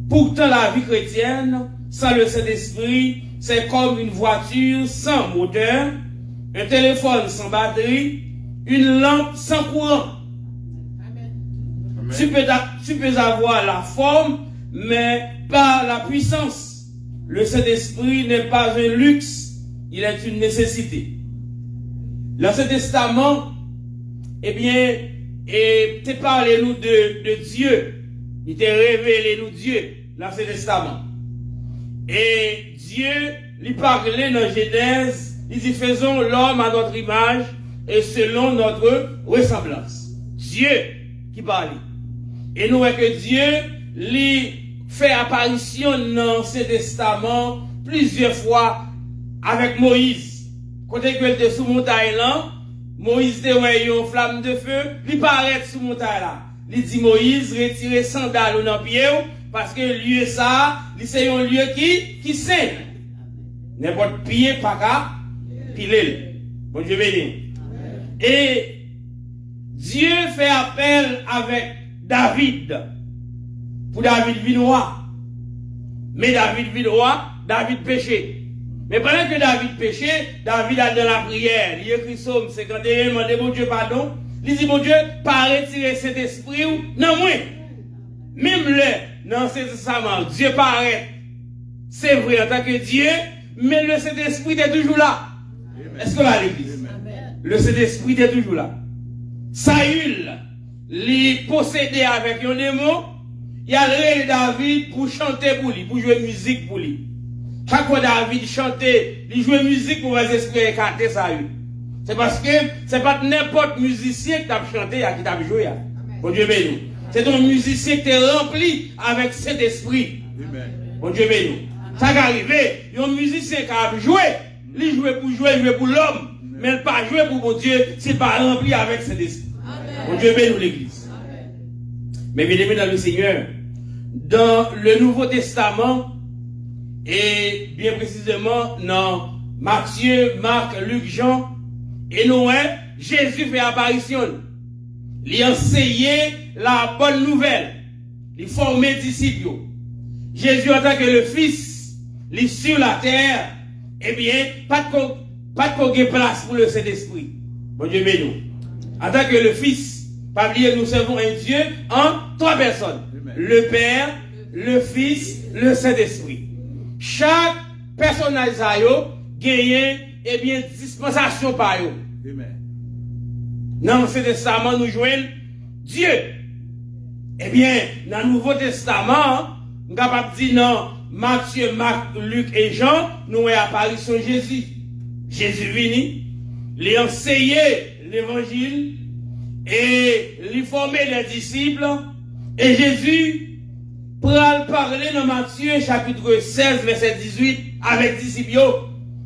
Pourtant, la vie chrétienne, sans le Saint-Esprit, c'est comme une voiture sans moteur, un téléphone sans batterie, une lampe sans courant. Amen. Tu peux avoir la forme, mais pas la puissance. Le Saint-Esprit n'est pas un luxe, il est une nécessité. L'Ancien Testament, eh bien, te parlé-nous de Dieu. Il t'a révélé nous Dieu, l'Ancien Testament. Et Dieu lui parlait dans Genèse, il dit faisons l'homme à notre image et selon notre ressemblance. Dieu qui parle. Et nous voyons que Dieu lui fait apparition dans l'Ancien Testament plusieurs fois avec Moïse. Quand il était sous montagne là, Moïse te voyait une flamme de feu, il paraît sous montagne là. Il dit Moïse retire sandales dans pied parce que lieu ça, c'est un lieu qui saint. N'importe pied pas qu'à piler. Bon Dieu béni. Et Dieu fait appel avec David. Pour David vit roi. Mais David vit roi, David péché. Mais pendant que David péchait, David a dans la prière. Il écrit Psaume 51, demande mon Dieu pardon. Il dit, mon Dieu, pas retirer cet esprit ou non, moi. Même dans cet testament, Dieu paraît. C'est vrai en tant que Dieu, mais le Saint-Esprit est toujours là. Est-ce que va l'église? Le Saint-Esprit est toujours là. Saül, il possédait avec un démon, il a réveillé David pour chanter pour lui, pour jouer musique pour lui. Chaque fois David chantait, il jouait musique pour les esprits écarter Saül. C'est parce que c'est pas n'importe musicien qui t'a chanté qui t'a joué. Bon Dieu béni. C'est un musicien qui est rempli avec cet esprit. Bon Dieu béni. Ça qui arrive, un musicien qui a joué, il jouait pour l'homme, mais il pas joué pour mon Dieu, c'est pas rempli avec cet esprit. Bon Dieu béni l'église. Mais bien aimé dans le Seigneur, dans le Nouveau Testament, et bien précisément dans Matthieu, Marc, Luc, Jean, et Noé, Jésus fait apparition. Il enseignait la bonne nouvelle. Il formait disciples. Jésus en tant que le Fils, il est sur la terre, eh bien, pas de place pour le Saint-Esprit. Bon Dieu béni. En tant que le Fils, pas oublier, nous servons un Dieu en 3 personnes. Le Père, le Fils, le Saint-Esprit. Chaque personnage a gagné, eh bien, dispensation par eux. Dans l'Ancien Testament, nous jouons Dieu. Eh bien, dans le Nouveau Testament, nous sommes capables de dire non, Matthieu, Marc, Luc et Jean, nous avons apparition de Jésus. Jésus venu, il a enseigné l'évangile et il a formé les disciples. Et Jésus prend parler dans Matthieu chapitre 16, verset 18 avec les disciples.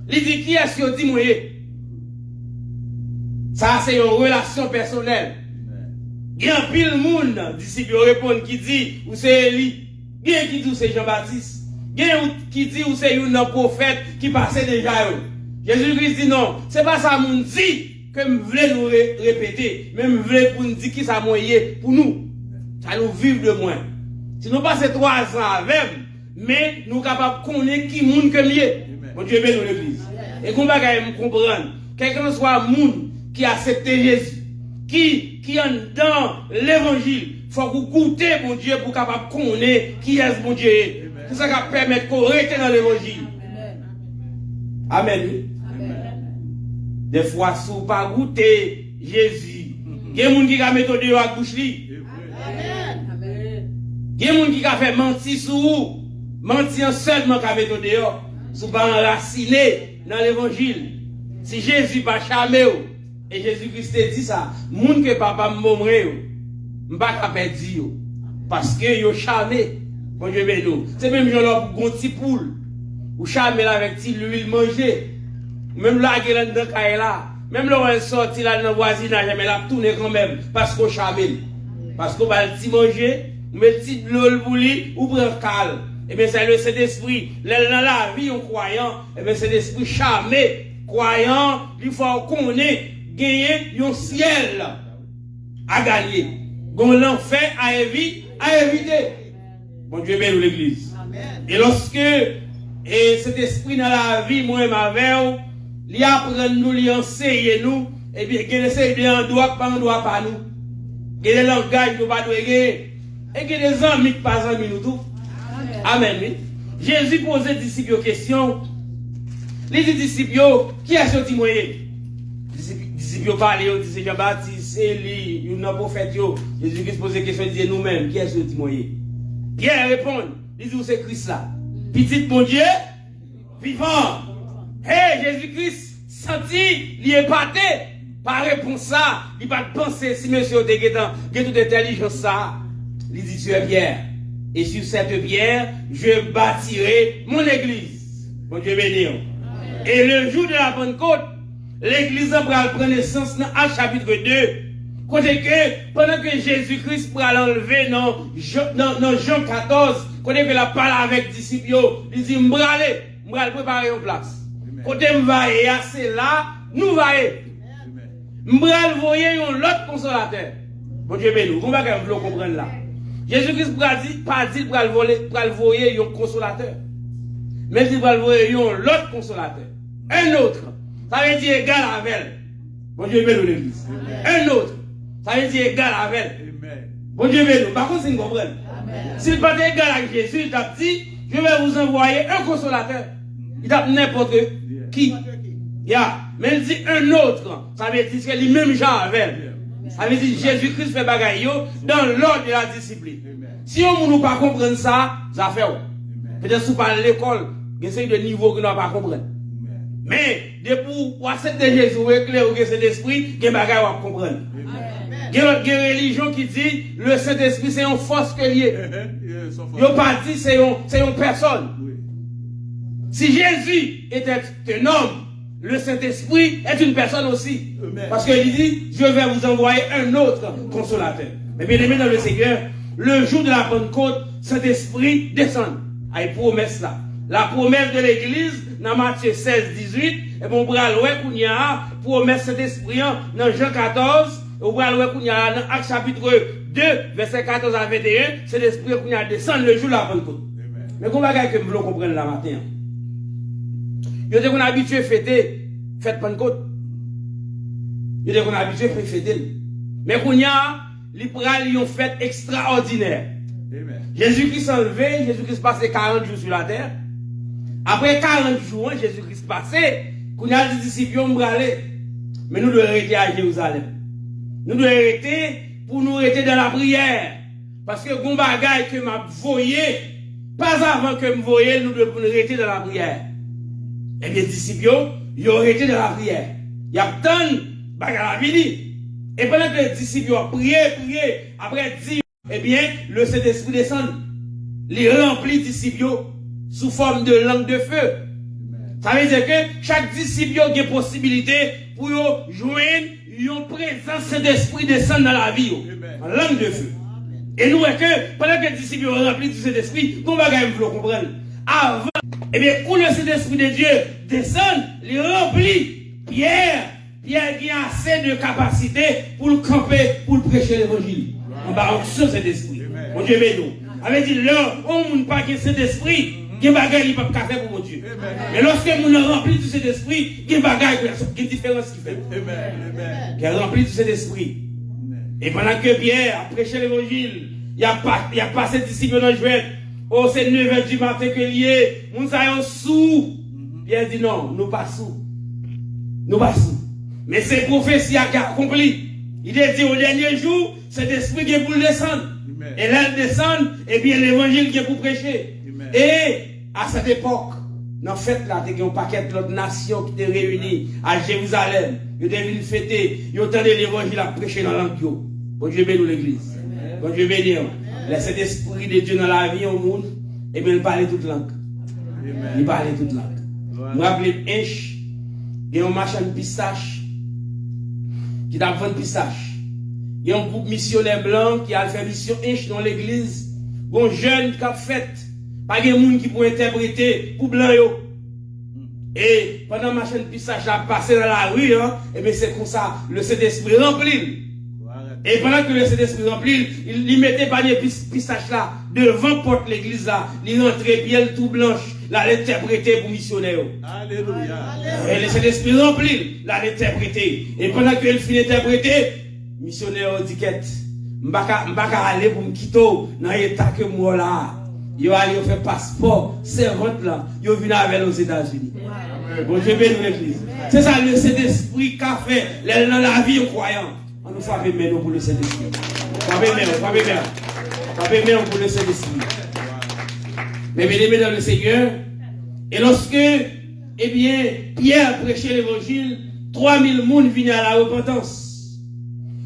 Il dit qui est-ce que dit moi? Ça, c'est une relation personnelle. Il y a un pile de monde, disciples répondent qui dit ou c'est Élie. Il y a qui dit c'est Jean-Baptiste. Il y a qui dit ou c'est un prophète qui passait déjà. Jésus-Christ dit non, c'est pas ça mon dit que je voulais nous répéter, mais je voulais pour nous dire qui ça moyen pour nous. Ça nous vivre de moins. Si nous passons 3 ans avec, mais nous sommes capables de connaître qui monde que mieux. Mon Dieu bénit l'église. Et qu'on va comprendre, quelqu'un soit monde qui a accepté Jésus, qui est dans l'évangile, il faut que vous goûtez, mon Dieu, pour capable connaître qui est mon Dieu. C'est ça qui permet de correcter dans l'évangile. Amen. Des fois, si vous ne pas goûter Jésus, il y a des gens qui ont mis dehors à bouche. Il y a des gens qui ont fait mentir sur vous, mentir seulement qu'à mettre dehors, si vous pas enraciné dans l'évangile. Si Jésus pas charmé, et Jésus-Christ dit ça, moun que papa m'omre, m'pas capable dire parce que yo charmé. Bon Dieu béni. C'est même genre pour petit poule ou charmé avec ti l'huile manger. Même là qui est dans caille là, même là on sorti là dans voisinage mais la tourner quand même parce qu'on charmé. Parce qu'on va le ti manger, met petit de l'eau pour lui ou prend calme. Et bien c'est le Saint-Esprit, là dans la vie en croyant, et bien c'est l'esprit charmé, croyant, il faut qu'on ait gagner un ciel à gagner. Qu'on l'enfer à éviter. Bon Dieu bénit l'église. Et lorsque cet esprit dans la vie, moi et ma veille, il apprend nous, il enseigne nous, et bien, qu'il essaie de en droit, pas en droit, pas nous. Il y a des langages nous pas de gagner. Et qu'il y a des amis qui pas amis nous tout. Amen. Jésus posait aux disciples question. Les disciples, qui est ce petit moyen? Disciples parlaient, ils disaient Jean-Baptiste, Élie, il y a un prophète. Jésus-Christ posait la question, il disait nous-mêmes, qui est ce petit moyen? Pierre répond, il dit c'est Christ là. Petit bon Dieu, vivant. Hey, Jésus-Christ, senti, il est épaté. Par réponse ça, il va penser si monsieur a toute intelligence ça. Il dit tu es Pierre. Et sur cette pierre, je bâtirai mon église. Bon Dieu béni. Et le jour de la Pentecôte, l'église va prendre naissance dans Actes chapitre 2. Côté que, pendant que Jésus-Christ va l'enlever dans Jean 14, côté que la parle avec les disciples, il dit, m'brale préparer une place. Côté m'va c'est là, nous va m'brale voyer un autre consolateur. Bon Dieu béni, comment vous voulez comprendre là? Jésus-Christ pas dit pour le voyer un consolateur. Mais il va le voyer un autre consolateur. Un autre. Ça veut dire égal avec elle. Bon Dieu béni l'église. Un autre. Ça veut dire égal avec elle. Bon Dieu béni. Par contre, c'est une comprenne. S'il pas égal avec Jésus, il t'a dit, je vais vous envoyer un consolateur. Il t'a n'importe qui. Mais il dit un autre. Ça veut dire que lui-même genre avec elle. Ça veut dire Jésus-Christ fait bagaille dans l'ordre de la discipline. Si on ne pas comprendre ça, ça fait. Peut-être si vous parlez de l'école, il y a de niveau que nous ne pas comprendre. Mais, depuis pour accepter Jésus, éclair ou cet esprit, il y a des bagailles à comprendre. Il y a une religion qui dit le Saint-Esprit c'est une force que lié. Il n'y a pas dit c'est une personne. Si Jésus était un homme, le Saint-Esprit est une personne aussi. Parce qu'il dit, je vais vous envoyer un autre consolateur. Mais bien aimé dans le Seigneur, le jour de la Pentecôte, cet esprit descend. Aïe, promesse là. La promesse de l'église, dans Matthieu 16, 18, et bon, bral ouais, qu'on y a, promesse cet esprit, dans Jean 14, au bral ouais, qu'on y a, dans Actes chapitre 2, verset 14 à 21, cet esprit qu'on y a descend le jour de la Pentecôte. Mais qu'on va que vous voulez comprendre la matin. Yo dit qu'on a habitué à fêter, fête Pentecôte. Yo dit qu'on a habitué à fêter. Mais qu'on y a, les pral une fête extraordinaire. Jésus-Christ s'est enlevé, Jésus-Christ passé 40 jours sur la terre. Après 40 jours, Jésus-Christ passé, qu'on a dit disciples m'braler. Mais nous devons arrêter à Jérusalem. Nous devons arrêter pour nous arrêter dans la prière. Parce que gon bagay que m'a voyé, pas avant que me voyé, nous devons nous arrêter dans la prière. Eh bien, disciples, ils ont arrêté dans la prière. Il y a tant de bagay à la vie. Et pendant que les disciples ont prié, après 10, eh bien, le Saint-Esprit descend. Les remplit disciples sous forme de langue de feu. Ça veut dire que chaque disciple a une possibilité pour joindre une présence Saint-Esprit descendre dans la vie. En langue de feu. Et nous, que pendant que les disciples ont rempli du Saint-Esprit, nous allons comprendre. Avant, eh bien, quand le Saint-Esprit de Dieu descend, il remplit Pierre qui a assez de capacité pour le camper, pour le prêcher l'évangile. On va en sur cet esprit. Mon Dieu, mais nous. Avec dit, là, on n'a pas que cet esprit, il y a des bagages qui ne peuvent pas faire pour mon Dieu. Mais lorsque nous avons rempli de cet esprit, il y a des bagages qui ont différence qui fait. Qui a rempli de cet esprit. Et pendant que Pierre a prêché l'évangile, il y a passé disciples dans le jouet. Oh, c'est 9h du matin que lié. Nous sommes sous. Pierre dit non, nous pas sous. Nous pas sous. Mais c'est prophétie qui a accompli. Il a dit au dernier jour, cet esprit qui est pour descendre. Et là, il descend, et bien l'évangile qui est pour prêcher. Et à cette époque, dans fait là, il y a un paquet d'autres nations qui étaient réunies à Jérusalem. Ils devaient fêter, ils entendaient l'évangile à prêcher dans la langue. Bon Dieu bénit l'église. Bon Dieu bénit. Laissez l'esprit de Dieu dans la vie au monde, et bien il parlait toute langue. Il parlait toute langue. Je me rappelle Inch, il y a un marchand de pistache qui a vendu pistache. Il y a un groupe missionnaire blanc qui a fait mission Inch dans l'église. Bon jeune qui a fait, pas de monde qui peut interpréter pour blanc. Et pendant que marchand de pistache a passé dans la rue, et bien c'est comme ça, le Saint-Esprit rempli. Et pendant que le Saint-Esprit rempli, il mettait pas des pistaches là devant porte l'église là, il rentrait bien tout blanche, là l'interpréter pour missionnaire. Alléluia. Et le Saint-Esprit rempli, là l'interpréter. Et pendant qu'il finit d'interpréter, missionnaire dit qu'est m'baka aller pour me quitter dans l'état que moi là. Yo allé faire passeport, servante là, yo vient avec aux États-Unis. Bon Dieu bénisse l'église. C'est ça le Saint-Esprit qu'a fait dans la vie aux croyants. On nous frappe maintenant pour le Saint-Esprit. Frappez maintenant pour le Saint-Esprit. Mais bien aimé dans le Seigneur, et lorsque, eh bien, Pierre prêchait l'évangile, 3000 personnes venaient à la repentance.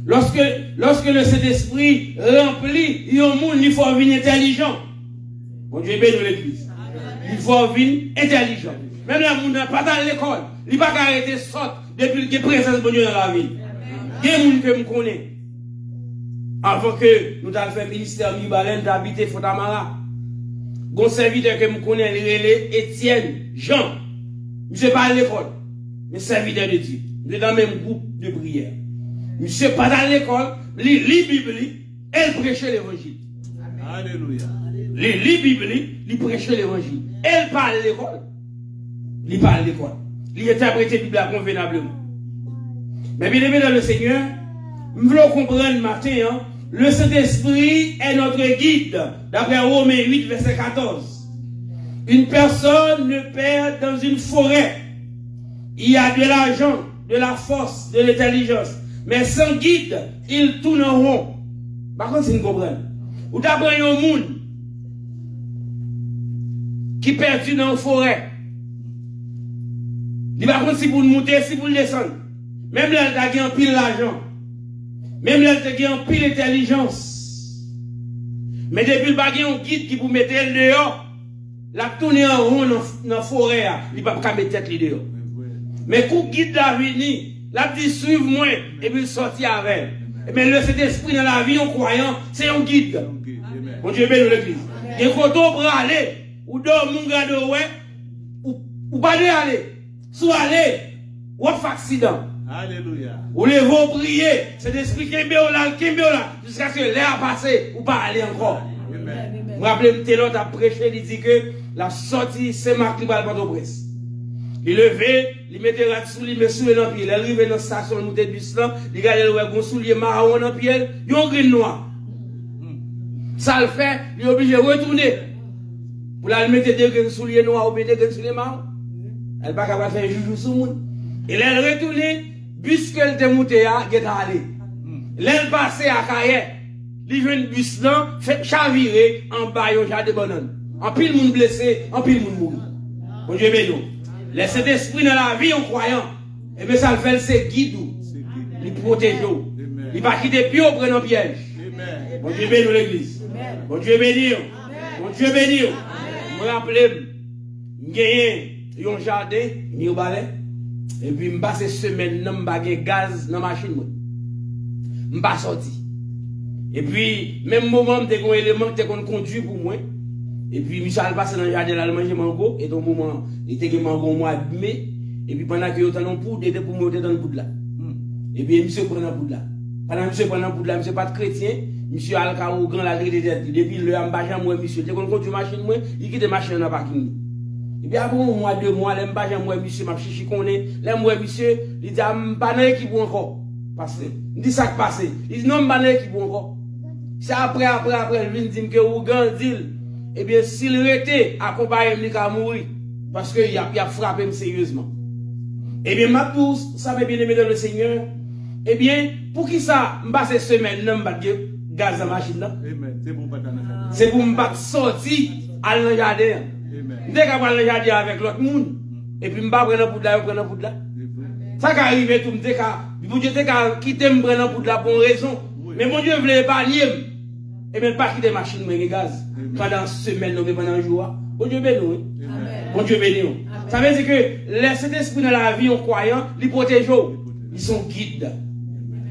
Lorsque le Saint-Esprit remplit, il y a un monde, il faut venir intelligent. Bon Dieu bénit l'église. Il faut venir intelligent. Même la monde n'a pas dans l'école, il n'a pas arrêter de sortir depuis qu'il y a présence de Dieu dans la vie. Il y a des gens que je connais. Avant que nous avons fait le ministère Mibalen d'habiter Fontamara. Bon serviteur que je connais, il est Étienne Jean. Je ne sais pas à l'école, mais serviteur de Dieu. Il est dans le même groupe de prière. Je ne sais pas dans l'école, il lit la Bible, elle prêchait l'évangile. Alléluia. Il lit la Bible, il prêchait l'évangile. Elle parle l'école. Il parle l'école. Il interprète la Bible convenablement. Mais bien aimé dans le Seigneur, nous voulons comprendre le matin, le Saint-Esprit est notre guide, d'après Romains 8, verset 14. Une personne ne perd dans une forêt. Il y a de l'argent, de la force, de l'intelligence. Mais sans guide, il tourne en rond. Par contre, si nous comprenons, ou d'après un monde qui perdu dans une forêt. Il va contre si vous monter, si vous descendre. Même là, il a un pile l'argent. Même là, il a un pile l'intelligence. Mais depuis le a un guide qui vous mettez le dehors, la tourner en rond dans la forêt, il ne va pas mettre tête dehors. Mais quand guide l'avenir, la dit suivre-moi et puis sortir avec. Mais le Saint-Esprit dans la vie en croyant, c'est un guide. Bon Dieu bénit l'église. Et quand on peut aller, ou dormir, mon gars, ou pas aller. Soit aller, ou fait accident. Alléluia. Ou les vont prier, c'est d'esprit Kimbéola, jusqu'à ce que l'air passe, ou pas aller encore. Je me rappelle, Télot a prêché, il dit que la sortie, c'est Marc qui va le presse. Il levait, il mettait la soulier, il met soulier dans le pied. Il arrive dans la station, il monte le bus là, il regarde le soulier marron dans le pied, il y a un gris noir. Ça le fait, il est obligé de retourner. Pour la mettre des grains souliers noirs ou bien des grains souliers marrons. Elle va pas faire joujou sur le monde. Et elle retourne, bus qu'elle était montée à, elle est allée. Elle passe à carrière. Il vient le bus là, fait chavirer en bas, il y a des bananes. En pile monde blessé, en pile monde mourir. Bon Dieu béni. Laissez l'esprit dans la vie en croyant. Et bien ça le fait, c'est guide. Il protège. Il va quitter pied au prenant piège. Bon Dieu béni l'église. Bon Dieu béni. Bon Dieu béni. Je me rappelle, j'ai un jardin, j'ai un balai. Et puis, je passe semaine, je n'ai gaz dans la machine. Je ne pas sorti. Et puis, même moment, je suis un élément qui conduit pour moi. Et puis, Michel passe dans le jardin, il a mangé mango. Et donc, moment, il était mango au mois de mai. Et puis, pendant que j'étais dans le poudre, il était pour moi, dans le poudre là. Et puis, monsieur prend le poudre là. Pendant que monsieur prend le poudre là, monsieur pas de chrétien. Monsieur Alka ou grand la grille de tête. Depuis le ambajan, moi, monsieur, dès qu'on conduit machine, moi, il quitte machine dans le parking. Et puis, après un mois, 2 mois, l'ambajan, moi, monsieur, m'a chichi qu'on est. Là, moi, monsieur, il dit, pas dans l'équipe encore. Parce que, il dit ça qui passe. Il dit, non, pas dans l'équipe encore. C'est après, il dit que vous grandissez. Eh bien, s'il était accompagné, il va mourir. Parce qu'il a frappé sérieusement. Eh bien, ma pousse, ça veut bien aimer dans le Seigneur. Eh bien, pour qui ça, je passe semaine, je vais gaz dans la machine là. C'est pour me battre sortir à le jardin. Dès que je vais le jardin avec l'autre monde, et puis je vais prendre un bout de là, prendre un bout de là. Ça qui arrive, tout me dit que mon Dieu t'a quitté me prendre un bout de là pour une raison. Mais mon Dieu voulait épargner. Et bien, pas quitter la machine, mais gaz. Pendant semaine, pendant un jour. Bon Dieu béni. Bon Dieu béni. Ça veut dire que cet esprit dans la vie en croyant, ils protègent. Ils sont guides.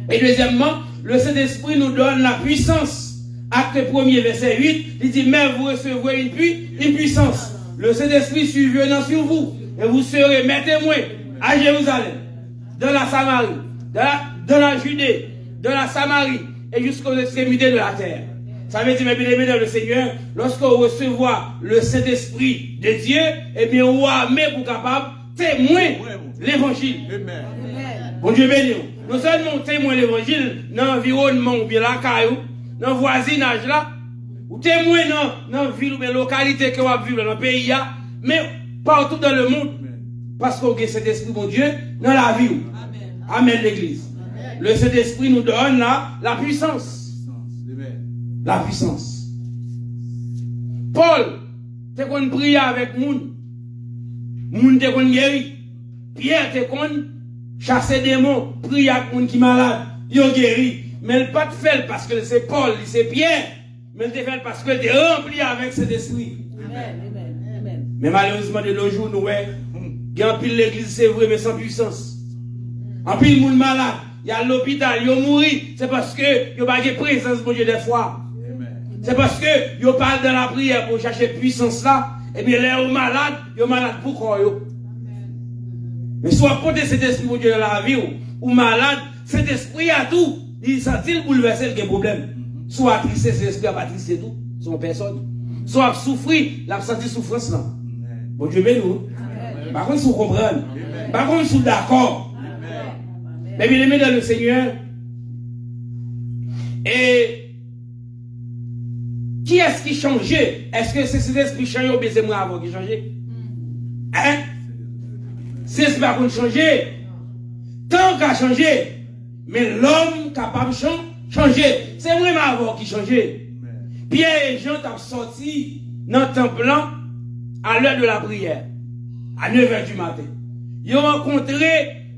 Et deuxièmement, le Saint-Esprit nous donne la puissance. Acte 1er, verset 8, il dit, mais vous recevrez une puissance. Le Saint-Esprit survenant sur vous, et vous serez mes témoins à Jérusalem, dans la Samarie, dans la Judée, dans la Samarie, et jusqu'aux extrémités de la terre. Ça veut dire, mes bien-aimés dans le Seigneur, lorsque vous recevez le Saint-Esprit de Dieu, eh bien, vous êtes pour capable témoin l'évangile. Bon Dieu béni. Non seulement témoin l'évangile dans l'environnement ou bien la caillou, dans le voisinage là, ou témoin dans la ville ou bien la localité que vous vivez dans le pays, mais partout dans le monde, parce qu'on a cet esprit, mon Dieu, dans la vie. Amen, l'église. Le Saint-Esprit nous donne la puissance. La puissance. Paul, t'es qu'on prie avec moun. Moun t'es qu'on guéri. Pierre t'es qu'on chasser des démons, prier avec moun qui malade, yo guéri. Mais il pas de fait parce que c'est Paul, c'est Pierre. Mais il te fait parce que il est rempli avec cet esprit. Amen. Mais malheureusement, de nos jours, nous, il y a un pile l'église, c'est vrai, mais sans puissance. Un pile moun malade, il y a l'hôpital, il mourir. C'est parce que il n'y a pas de présence, mon Dieu, des fois. C'est parce que yo parle de la prière pour chercher puissance là, et bien les malades, yo malade pour quoi yo. Mais soit porter cet esprit mon Dieu dans la vie ou malade, cet esprit a tout, il sent-il bouleverser le problème. Soit triste, cet esprit a pas triste tout, son personne. Soit souffrir, la senti souffrance là. Bon Dieu béni nous. Par contre, si vous comprenez, par contre, si vous d'accord. Mais bien aimé dans le Seigneur. Et qui est-ce qui changeait? Est-ce que c'est cet esprit changé ou bien c'est moi avant qui changeait? Hein? C'est ce qui va changer. Tant qu'à changer, mais l'homme capable de changer. C'est moi avant qui changeait. Pierre et Jean t'ont sorti dans le temple à l'heure de la prière, à 9h du matin. Ils ont rencontré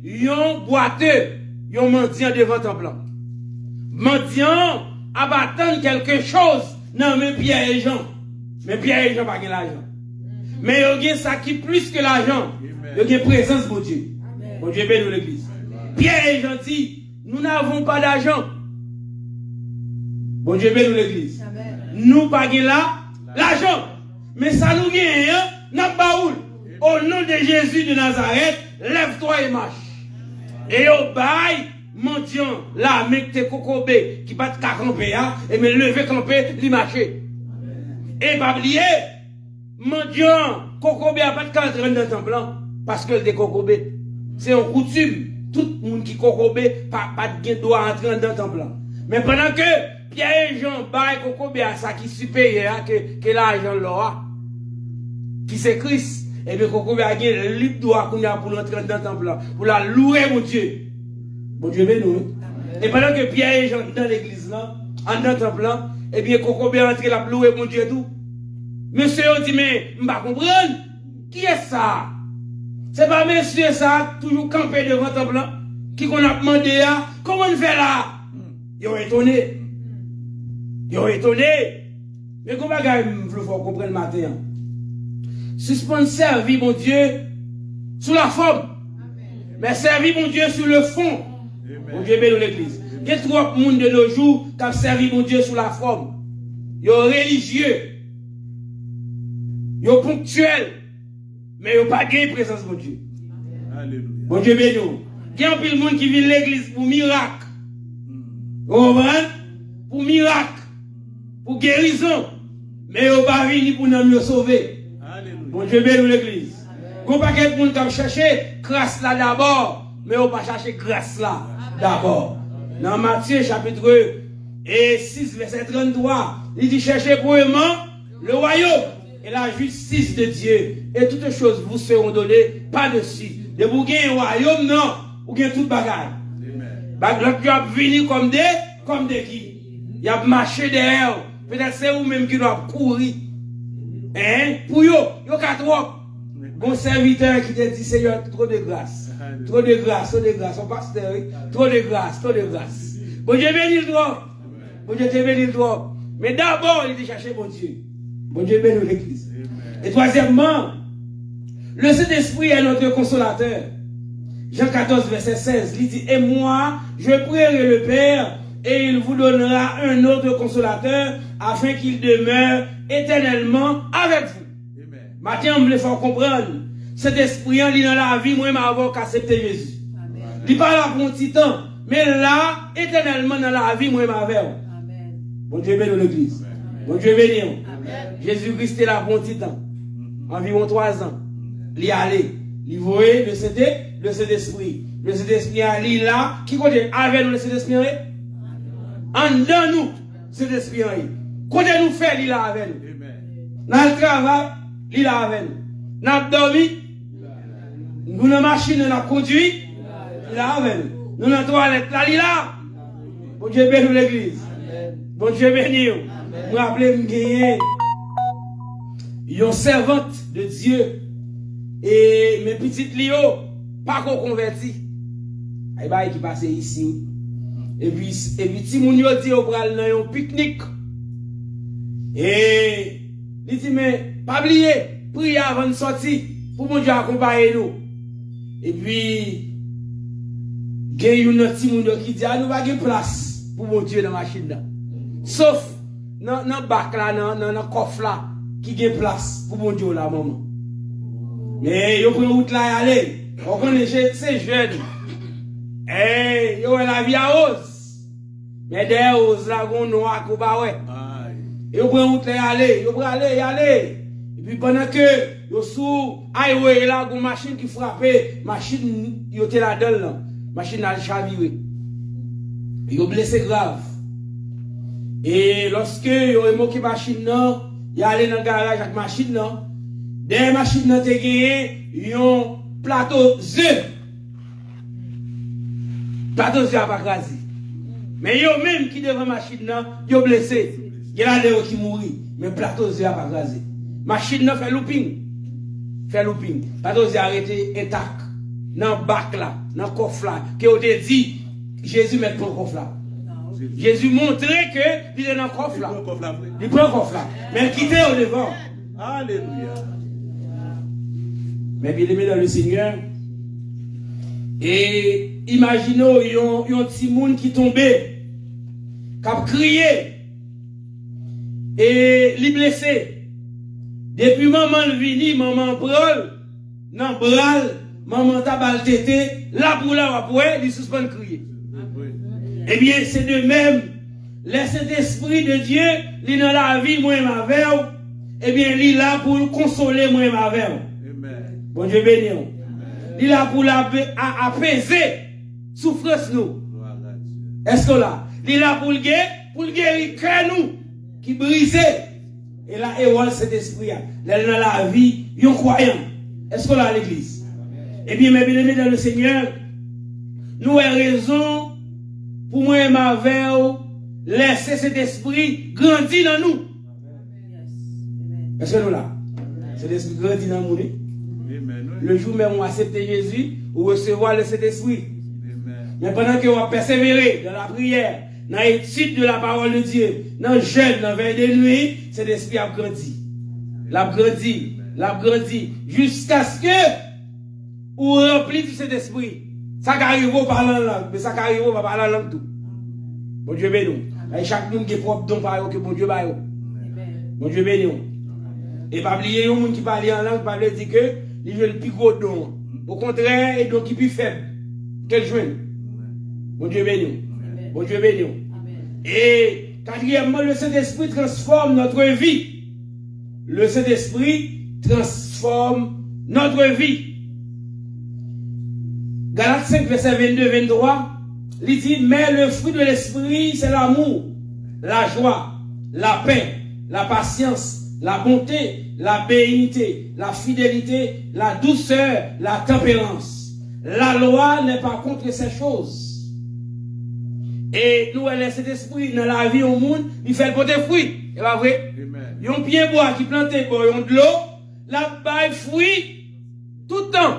un boiteux, un mendiant devant le temple. Mendiant abattant quelque chose. Non, mais Pierre et Jean. Mais Pierre et Jean pas de l'argent. Mais il y a ça qui plus que l'argent. Il y a présence de Dieu. Bon Dieu bénit l'église. Pierre et Jean dit, nous n'avons pas d'argent. Bon Dieu bénit l'église. nous pas l'argent. Mais ça nous gagne, n'a pas où. Au nom de Jésus de Nazareth, lève-toi et marche. Et au bail, mendiant, là, avec tes cocobés, qui battent qu'à camper, et me lever camper, lui marcher. Et pas oublier, mendiant, cocobé a pas de cadre dans le temple, parce que le cocobé, c'est une coutume. Tout le monde qui cocobé, pas de doit entrer dans le temple. Mais pendant que Pierre et Jean baillent cocobé à ça qui est supérieur que l'argent là, qui c'est Christ, et bien cocobé a gagné le libre droit pour entrer dans le temple, pour la louer mon Dieu. Mon Dieu béni. Et pendant que Pierre et Jean dans l'église là, en dans le temple là, et bien cocobé a entré la louer mon Dieu tout. Monsieur dit mais je ne comprends pas. Qui est ça? C'est pas monsieur ça, toujours campé devant le temple, qui qu'on a demandé, comment on fait là? Ils ont étonné. Ils ont étonné. Mais comment il faut comprendre le matin? Suspendre servir mon Dieu sous la forme. Mais servir mon Dieu sur le fond. Mon Dieu bénit l'église. Il y a trop de monde de nos jours qui a servi mon Dieu sous la forme. Ils sont religieux. Ils sont ponctuels. Mais ils n'ont pas gagné présence de mon Dieu. Mon Dieu béni. Il y a un peu de monde qui vient à l'église pour miracle. Vous comprenez? Pour miracle. Pour guérison. Mais ils n'ont pas venu pour nous sauver. Mon Dieu béni l'église. Il n'y a pas de monde qui cherche grâce là d'abord. Mais ils n'ont pas cherché grâce là d'abord. Dans Matthieu chapitre 6 verset 33, il dit cherchez premièrement le royaume et la justice de Dieu. Et toutes choses vous seront données par-dessus. De vous gagner un royaume, non, vous gagnez toute bagaille. L'autre qui a venu comme des qui. Il a marché derrière. Peut-être c'est vous-même qui doit courir. Hein? Pour yo trop. Bon serviteur qui te dit Seigneur, trop de grâce. Trop de grâce, trop de grâce. On pasteur, trop de grâce, trop de grâce. Bon Dieu bénit le droit. Bon Dieu te bénit le droit. Mais d'abord, il dit chercher mon Dieu. Bon Dieu bénit l'église. Et troisièmement, le Saint-Esprit est notre consolateur. Jean 14, verset 16, il dit, et moi, je prierai le Père, et il vous donnera un autre consolateur, afin qu'il demeure éternellement avec vous. Maintenant, on me le fait comprendre. Cet esprit, il est dans la vie, moi, avant qu'accepter Jésus. Il parle là pour un petit temps, mais là, éternellement dans la vie, moi, avec vous. Bon Dieu béni l'église. Bon Dieu béni. Jésus-Christ est là pour un petit temps. Environ 3 ans. Il est allé. Il voyait le Saint-Esprit. Le Saint-Esprit est là. Qui côté avec nous le Saint-Esprit? En dedans nous, Saint-Esprit. Côté nous fait, il est là avec nous. Dans le travail, il est là avec nous. Dans le dormi, nous dans la machine, nous conduit, il est là avec nous. Nous dans la toilette, là, il est là. Bon Dieu béni l'église. Bon Dieu béni. Vous rappelez, me gagner. Une servante de Dieu. Et mes petites Lio, pas qu'on converti. Et bah, qui passe ici. Et puis, si mon yo dit au bral dans un pique-nique. Et, il dit, mais, pas oublier, prier avant de sortir, pour mon Dieu accompagner nous. Et puis, il y a une autre petit monde qui dit, ah, nous pas de place pour mon Dieu dans la machine là. Sauf, dans le bac là, dans le coffre là, qui a place pour mon Dieu là, maman. Mais yo prend route là y aller. On connaît ces jeunes. Eh, yo la vie à hausse. Mais des hausses là gon noir ko ba ouais. Yo prend route là y aller, yo prend aller y aller. Et puis pendant que yo sous highway là gon machine qui frappe, machine yo te la dedans là. Machine a chaviré. Yo blessé grave. Et lorsque yo remonté machine là, y aller dans le garage avec machine là. Des machines qui ont gagné un plateau œuf. Plateau œuf n'a pas crasé. Mais yo même qui devant la machine, yo blessé. Il y a des gens qui mourent. Mais plateau œuf n'a pas crasé. Machine fait looping. Fait looping. Plateau œuf a arrêté intact. Dans le bac là, dans le coffre là. Qui ont dit, Jésus met pour le coffre là. Jésus montrait que il est dans le coffre là. Il prend le coffre là. Mais il quittait au devant. Alléluia. Mais bien aimé dans le Seigneur. Et imaginons, il y a un petit monde qui tombait, qui a crié. et li blessé. Depuis maman vini, maman brol, nan bral, maman tabal tété, là pour la wapoué, il suspend crier. Eh bien, c'est de même, le Saint-Esprit de Dieu, il dans la vie, moi, ma veille, eh bien, il est là pour consoler, moi, ma veille. Bon Dieu béni. Il est là pour apaiser souffrance nous. Est-ce que là? Il est là pour le guérir cœur nous, qui brisé. Et là, et cet esprit, là, dans la vie, il y a un croyant. Est-ce que là, à l'église? Eh bien, mes bien-aimés dans le Seigneur, nous avons raison pour moi et ma veille, laisser cet esprit grandir dans nous. Est-ce que nous là? Cet esprit grandit dans nous. Le jour même où on accepte Jésus, ou recevoir le Saint-Esprit. Mais pendant que vous persévérez dans la prière, dans l'étude de la parole de Dieu, dans le jeûne, dans la veille de nuit, cet esprit a grandi. L'a grandi, jusqu'à ce que vous remplissez tout cet esprit. Ça arrive au parler en langue, mais ça arrive au parler en langue tout. Bon Dieu béni. Et chaque monde qui est propre don par que bon Dieu béni. Bon Dieu béni. Et pas oublier un monde qui parle en langue, pas dire que il veut le plus gros don. Au contraire, et donc il est plus faible. Quel joint? Bon Dieu béni. Bon Dieu béni. Et quatrièmement, le Saint-Esprit transforme notre vie. Le Saint-Esprit transforme notre vie. Galates 5, verset 22-23, il dit, mais le fruit de l'Esprit, c'est l'amour, la joie, la paix, la patience, la bonté, la bénignité, la fidélité, la douceur, la tempérance. La loi n'est pas contre ces choses. Et nous, cet esprit dans la vie au monde, il fait porter fruit. C'est pas vrai? Il y a un pied bois qui plante de l'eau, la baille fruit tout le temps.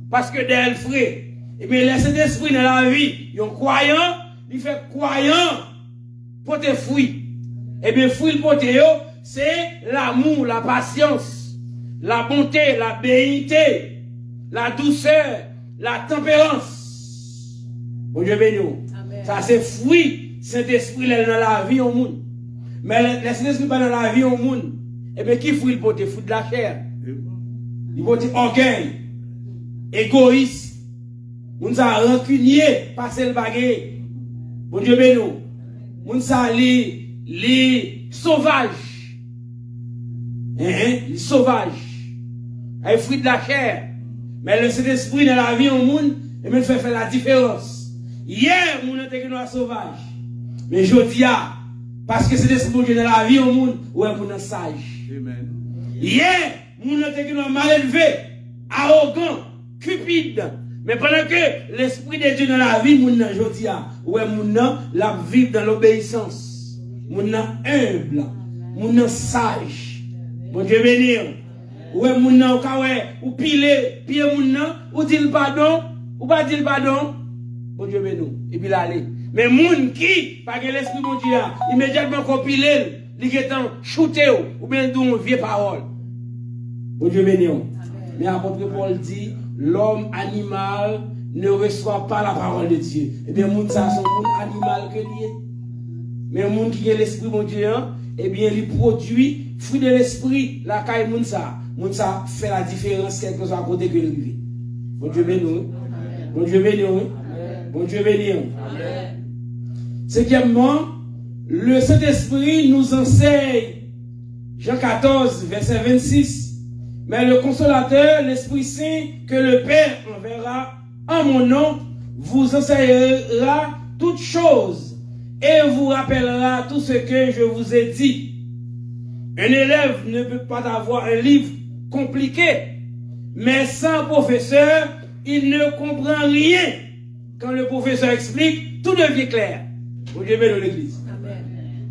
Parce que d'elle frais. Et bien, cet esprit dans la vie, il y a un croyant, il fait croyant porter fruit. Et bien, fruit porter, c'est l'amour, la patience, la bonté, la bénignité, la douceur, la tempérance. Bon Dieu béni. Ça c'est fruit, Saint-Esprit est dans la vie au monde. Mais le Saint-Esprit pas dans la vie au monde. Et bien qui fruit le porte? Fruit de la chair. Il porte orgueil, égoïste, on sa rancunier, passer le baguette. Bon Dieu béni. On sa li sauvage. Les sauvages. Un fruit de la chair. Mais le Saint-Esprit dans la vie au monde, et même fait la différence. Hier, mon était que nous sauvage. Mais je dis, parce que c'est l'esprit dans la vie au monde, ouais, mon sage. Hier, mon était que nous mal élevé, arrogant, cupide. Mais pendant que l'esprit de Dieu dans la vie, mon je dis, ouais, mon la vivre dans l'obéissance. Mon humble, mon sage. Bon Dieu béni. Ouais, mon ou pile, pied mon ou dit le pardon, ou pas dit le pardon. Bon Dieu béni. Et puis là, allez. Mais moun qui, par l'esprit de Dieu, immédiatement compilé, il est en shooté, ou bien d'où vieille parole. Bon Dieu béni. Mais apôtre Paul dit, l'homme animal ne reçoit pas la parole de Dieu. Et bien, moun ça, son moun animal que lié. Mais moun qui est l'esprit de Dieu, eh bien, il produit fruit de l'esprit, la caille moun ça. Moun ça fait la différence quelque soit à côté que lui. Bon Dieu béni. Bon Dieu béni. Bon Dieu béni. Cinquièmement, le Saint-Esprit nous enseigne, Jean 14, verset 26, mais le consolateur, l'Esprit Saint, que le Père enverra en mon nom, vous enseignera toutes choses et vous rappellera tout ce que je vous ai dit. Un élève ne peut pas avoir un livre compliqué, mais sans professeur, il ne comprend rien. Quand le professeur explique, tout devient clair. Vous Dieu dans l'église.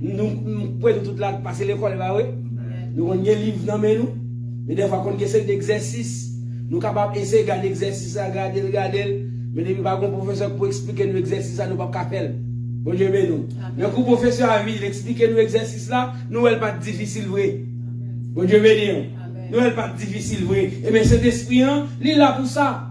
Nous pouvons tout là passer l'école, nous avons des livres dans nous, mais des fois qu'on essaie d'exercice, nous sommes capables d'essayer de garder l'exercice, regarder, mais depuis pas un professeur pour expliquer nous l'exercice, nous ne pouvons pas faire. Bon Dieu béni. Mais quand le professeur a vu expliquer nous l'exercice là, nous elle pas difficile vrai. Bon Dieu béni. Nous elle pas difficile vrai. Et bien cet esprit il est là pour ça,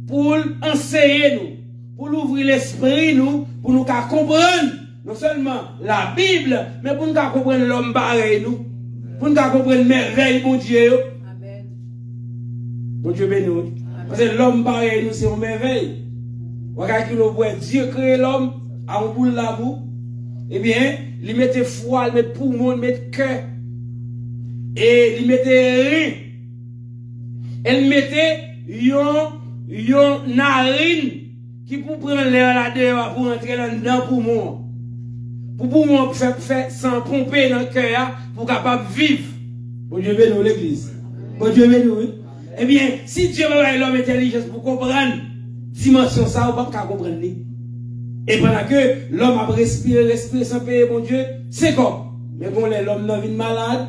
pour enseigner nous, pour ouvrir l'esprit nous, pour nous comprendre non seulement la Bible, mais pour nous comprendre l'homme pareil, nous. Pour nous comprendre merveille, bon Dieu. Amen. Bon Dieu béni. Parce que l'homme pareil, nous, c'est une merveille. Regarde qui nous voit, Dieu crée l'homme, à un bout de la boue. Eh bien, il mettait foi, il mettait poumon, il mettait cœur. Et il mettait rein. Elle mettait yon narine qui pour prendre l'air là-dedans pour entrer dans le poumon. Pour poumon faire sans pomper dans le cœur pour capable vivre. Bon Dieu béni l'église. Bon Dieu béni. Eh bien, si Dieu va l'homme intelligence pour comprendre dimension ça, on ne peut pas comprendre. Et pendant que l'homme a respiré sans payer, mon Dieu, c'est comme. Mais bon, l'homme n'a pas de malade.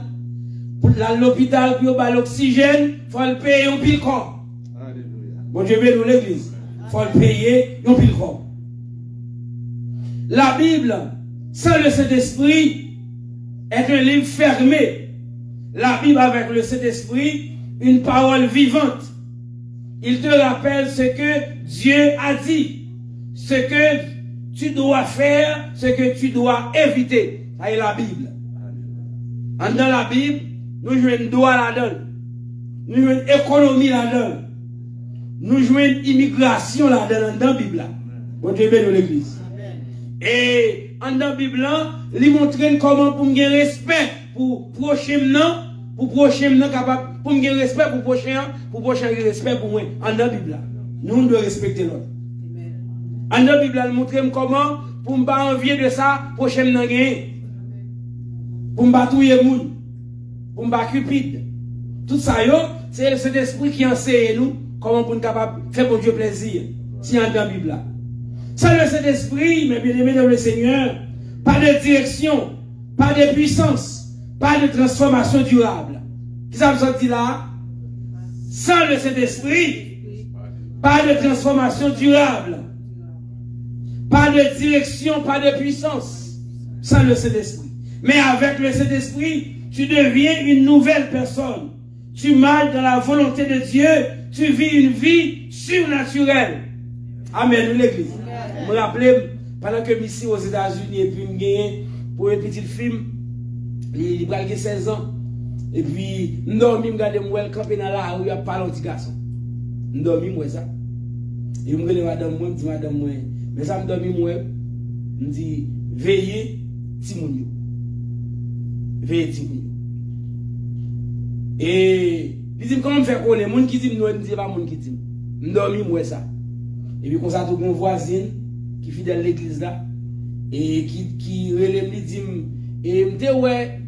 Pour l'hôpital, pour avoir l'oxygène, il faut le payer un pile corps. Bon Dieu béni l'église. Il faut le payer un pile corps. La Bible, sans le Saint-Esprit, est un livre fermé. La Bible avec le Saint-Esprit, une parole vivante. Il te rappelle ce que Dieu a dit, ce que tu dois faire, ce que tu dois éviter. Ça est la Bible. Dans la Bible, nous jouons une droit là-dedans. Nous jouons une économie là-dedans. Nous jouons une immigration là-dedans dans la Bible. Bon Dieu béni l'église. Et dans la Bible, il montre comment pour me respect pour prochain capable pour me respect pour prochain respect pour moi en la Bible. Nous devons respecter l'autre. En la Bible, il montre comment pour me pas envier de ça prochain nan gagner. Pour me batouiller moun, pour me pas cupide. Tout ça c'est le Saint-Esprit qui enseigne nous comment pour nous capable faire pour Dieu plaisir. Si en la Bible là. Sans le Saint-Esprit, mes bien-aimés dans le Seigneur, pas de direction, pas de puissance, pas de transformation durable. Qui ça me dit là? Sans le Saint-Esprit, pas de transformation durable, pas de direction, pas de puissance. Sans le Saint-Esprit. Mais avec le Saint-Esprit, tu deviens une nouvelle personne. Tu marches dans la volonté de Dieu, tu vis une vie surnaturelle. Amen, l'église. Je me rappelle, pendant que je suis ici aux États-Unis, et puis je gagne pour un petit film, il a 16 ans. Et puis, je dormi, je regarde moi, camper dans la rue, je parle au petit garçon. Je dormi, moi, ça. Et je me regarde madame, moi, je dis madame, moi, mais ça me dormi, moi, je dis, veillez, Timounio. Veillez, Timounio. Et, il dit, comment me faire connaître? Moun qui dit, non, il dit, pas moun qui dit. Je dormi, moi, ça. Et puis, comme ça, tout mon voisine, qui est fidèle à l'église là, et qui relève, il dit, et me dit, ouais,